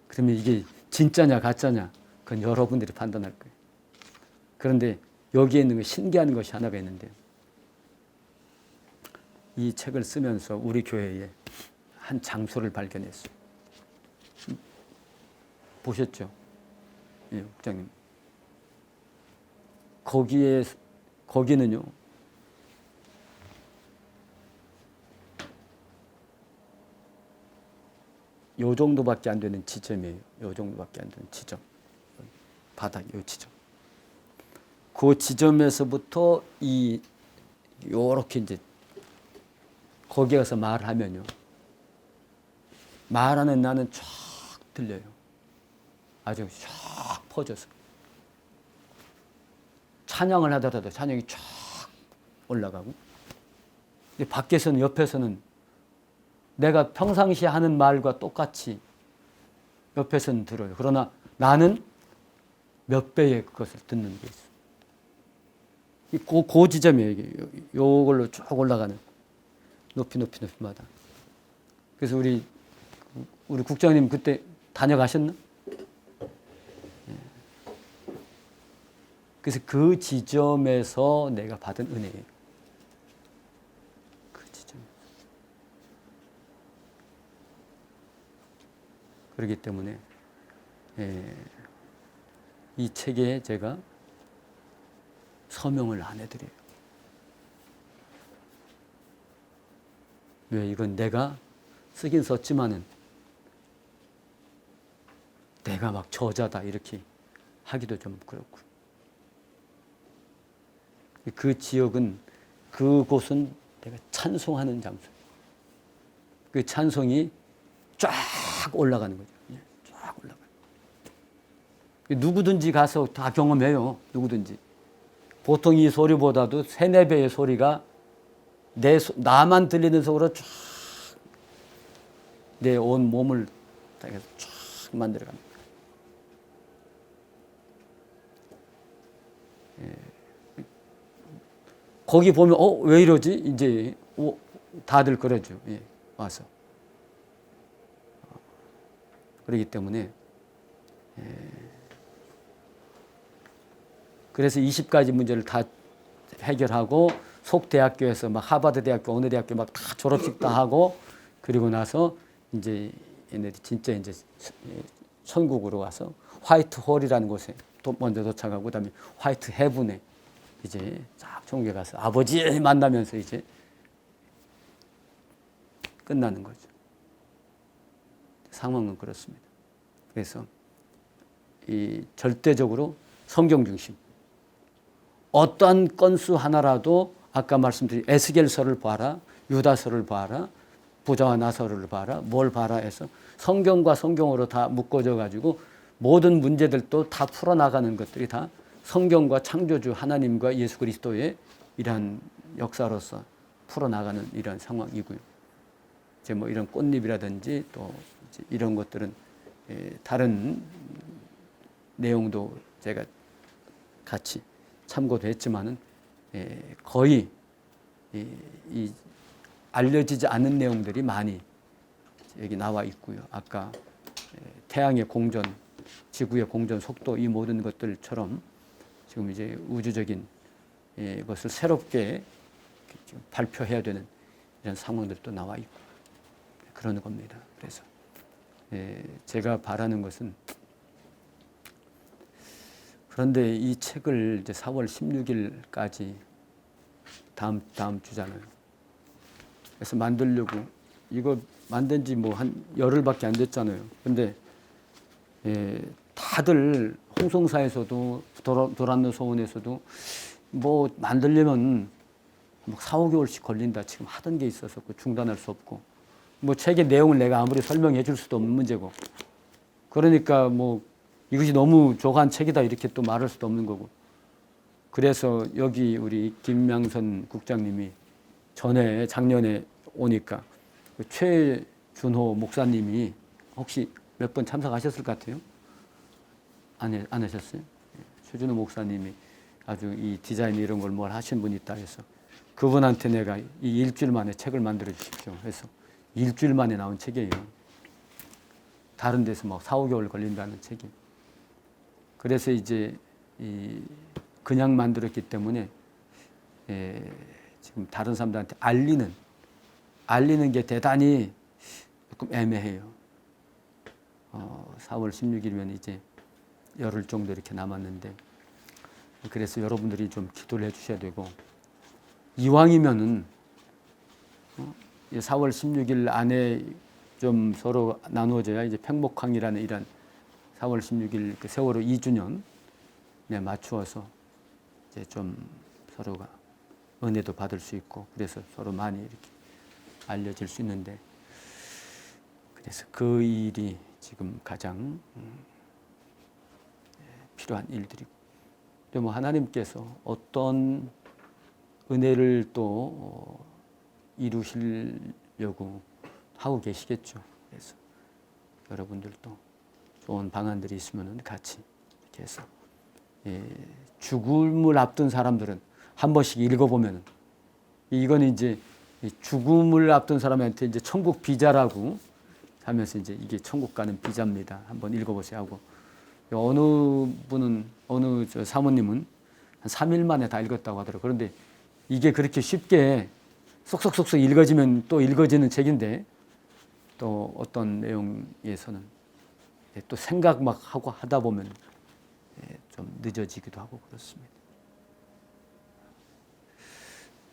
그러면 이게 진짜냐 가짜냐 그건 여러분들이 판단할 거예요. 그런데 여기에 있는 거 신기한 것이 하나가 있는데 이 책을 쓰면서 우리 교회에 한 장소를 발견했어요. 보셨죠? 예, 국장님. 거기는요, 요 정도밖에 안 되는 지점이에요. 요 정도밖에 안 되는 지점. 바닥, 요 지점. 그 지점에서부터 요렇게 이제 거기에 가서 말하면요. 말하는 나는 쫙 들려요. 아주 쫙 퍼져서. 찬양을 하더라도 찬양이 쫙 올라가고. 근데 밖에서는, 옆에서는 내가 평상시에 하는 말과 똑같이 옆에서는 들어요. 그러나 나는 몇 배의 그것을 듣는 게 있어. 그 지점이에요. 이게. 요걸로 쭉 올라가는 높이마다. 그래서 우리 국장님 그때 다녀가셨나? 그래서 그 지점에서 내가 받은 은혜예요. 그 지점. 그렇기 때문에 이 책에 제가 서명을 안 해드려요. 왜? 이건 내가 쓰긴 썼지만은 내가 막 저자다 이렇게 하기도 좀 그렇고. 그 지역은, 그곳은 내가 찬송하는 장소. 그 찬송이 쫙 올라가는 거죠. 쫙 올라가요. 누구든지 가서 다 경험해요. 누구든지. 보통 이 소리보다도 3-4배의 소리가 나만 들리는 속으로 쫙 내 온 몸을 쫙 만들어갑니다. 거기 보면 왜 이러지? 이제 다들 그러죠. 예, 와서. 그렇기 때문에 그래서 20가지 문제를 다 해결하고 속대학교에서 막 하버드 대학교, 어느 대학교 막 다 졸업식 다 하고 그리고 나서 이제 얘네들이 진짜 이제 천국으로 와서 화이트 홀이라는 곳에 먼저 도착하고 그다음에 화이트 헤븐에 이제 쫙 천국에 가서 아버지 만나면서 이제 끝나는 거죠. 상황은 그렇습니다. 그래서 이 절대적으로 성경 중심. 어떠한 건수 하나라도 아까 말씀드린 에스겔서를 봐라, 유다서를 봐라, 부자와 나서를 봐라, 뭘 봐라 해서 성경과 성경으로 다 묶어져 가지고 모든 문제들도 다 풀어나가는 것들이 다 성경과 창조주 하나님과 예수 그리스도의 이러한 역사로서 풀어나가는 이런 상황이고요. 이제 뭐 이런 꽃잎이라든지 또 이런 것들은 다른 내용도 제가 같이 참고도 했지만은 거의 이 알려지지 않은 내용들이 많이 여기 나와 있고요. 아까 태양의 공전, 지구의 공전 속도 이 모든 것들처럼 지금 이제 우주적인 것을 새롭게 발표해야 되는 이런 상황들도 나와 있고 그러는 겁니다. 그래서 제가 바라는 것은 그런데 이 책을 이제 4월 16일까지 다음 주잖아요. 그래서 만들려고 이거 만든 지 뭐 한 열흘밖에 안 됐잖아요. 근데 다들 홍성사에서도 도란노 소원에서도 뭐 만들려면 막 4-5개월씩 걸린다. 지금 하던 게 있어서 중단할 수 없고 뭐 책의 내용을 내가 아무리 설명해 줄 수도 없는 문제고 그러니까 뭐 이것이 너무 조간 책이다 이렇게 또 말할 수도 없는 거고 그래서 여기 우리 김명선 국장님이 작년에 오니까 최준호 목사님이 혹시 몇 번 참석하셨을 것 같아요? 안 하셨어요? 최준호 목사님이 아주 이 디자인 이런 걸 뭘 하신 분이 있다 해서 그분한테 내가 이 일주일 만에 책을 만들어 주십시오 해서 일주일 만에 나온 책이에요. 다른 데서 막 4-5개월 걸린다는 책이. 그래서 이제 그냥 만들었기 때문에 지금 다른 사람들한테 알리는 게 대단히 조금 애매해요. 4월 16일이면 이제 열흘 정도 이렇게 남았는데 그래서 여러분들이 좀 기도를 해주셔야 되고 이왕이면은 4월 16일 안에 좀 서로 나누어져야 이제 팽목항이라는 이런 4월 16일 그 세월호 2주년에 맞추어서 이제 좀 서로가 은혜도 받을 수 있고 그래서 서로 많이 이렇게 알려질 수 있는데 그래서 그 일이 지금 가장 필요한 일들이고 또 뭐 하나님께서 어떤 은혜를 또 이루시려고 하고 계시겠죠. 그래서 여러분들도 좋은 방안들이 있으면 같이 이렇게 해서 죽음을 앞둔 사람들은 한 번씩 읽어보면 이건 이제 죽음을 앞둔 사람한테 이제 천국 비자라고 하면서 이제 이게 천국 가는 비자입니다. 한번 읽어보세요 하고 어느 분은 어느 저 사모님은 한 3일 만에 다 읽었다고 하더라고요. 그런데 이게 그렇게 쉽게 쏙쏙쏙쏙 읽어지면 또 읽어지는 책인데 또 어떤 내용에서는 또 생각 막 하고 하다 보면 좀 늦어지기도 하고 그렇습니다.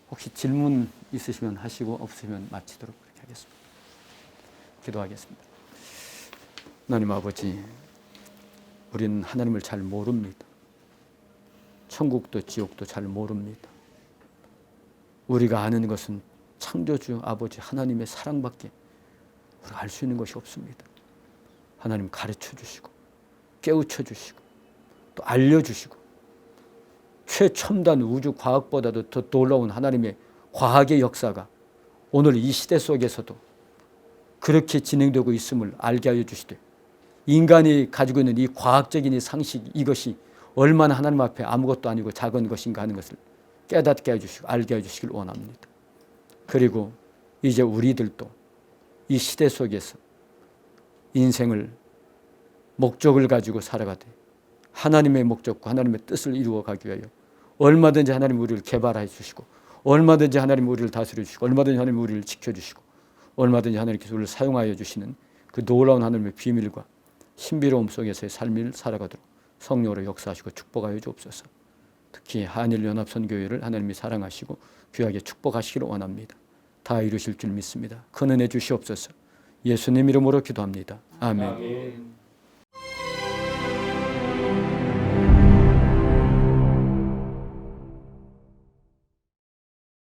혹시 질문 있으시면 하시고 없으면 마치도록 그렇게 하겠습니다. 기도하겠습니다. 하나님 아버지, 우리는 하나님을 잘 모릅니다. 천국도 지옥도 잘 모릅니다. 우리가 아는 것은 창조주 아버지 하나님의 사랑밖에 우리가 알 수 있는 것이 없습니다. 하나님 가르쳐 주시고 깨우쳐 주시고 또 알려주시고 최첨단 우주 과학보다도 더 놀라운 하나님의 과학의 역사가 오늘 이 시대 속에서도 그렇게 진행되고 있음을 알게 하여 주시되 인간이 가지고 있는 이 과학적인 이 상식 이것이 얼마나 하나님 앞에 아무것도 아니고 작은 것인가 하는 것을 깨닫게 해주시고 알게 해주시길 원합니다. 그리고 이제 우리들도 이 시대 속에서 인생을 목적을 가지고 살아가되 하나님의 목적과 하나님의 뜻을 이루어가기 위하여 얼마든지 하나님 우리를 개발해 주시고 얼마든지 하나님 우리를 다스려 주시고 얼마든지 하나님 우리를 지켜주시고 얼마든지 하나님께서 우리를 사용하여 주시는 그 놀라운 하나님의 비밀과 신비로움 속에서의 삶을 살아가도록 성령으로 역사하시고 축복하여 주옵소서. 특히 한일연합선교회를 하나님이 사랑하시고 귀하게 축복하시기를 원합니다. 다 이루실 줄 믿습니다. 큰 은혜 주시옵소서. 예수님 이름으로 기도합니다. 아멘. 아멘.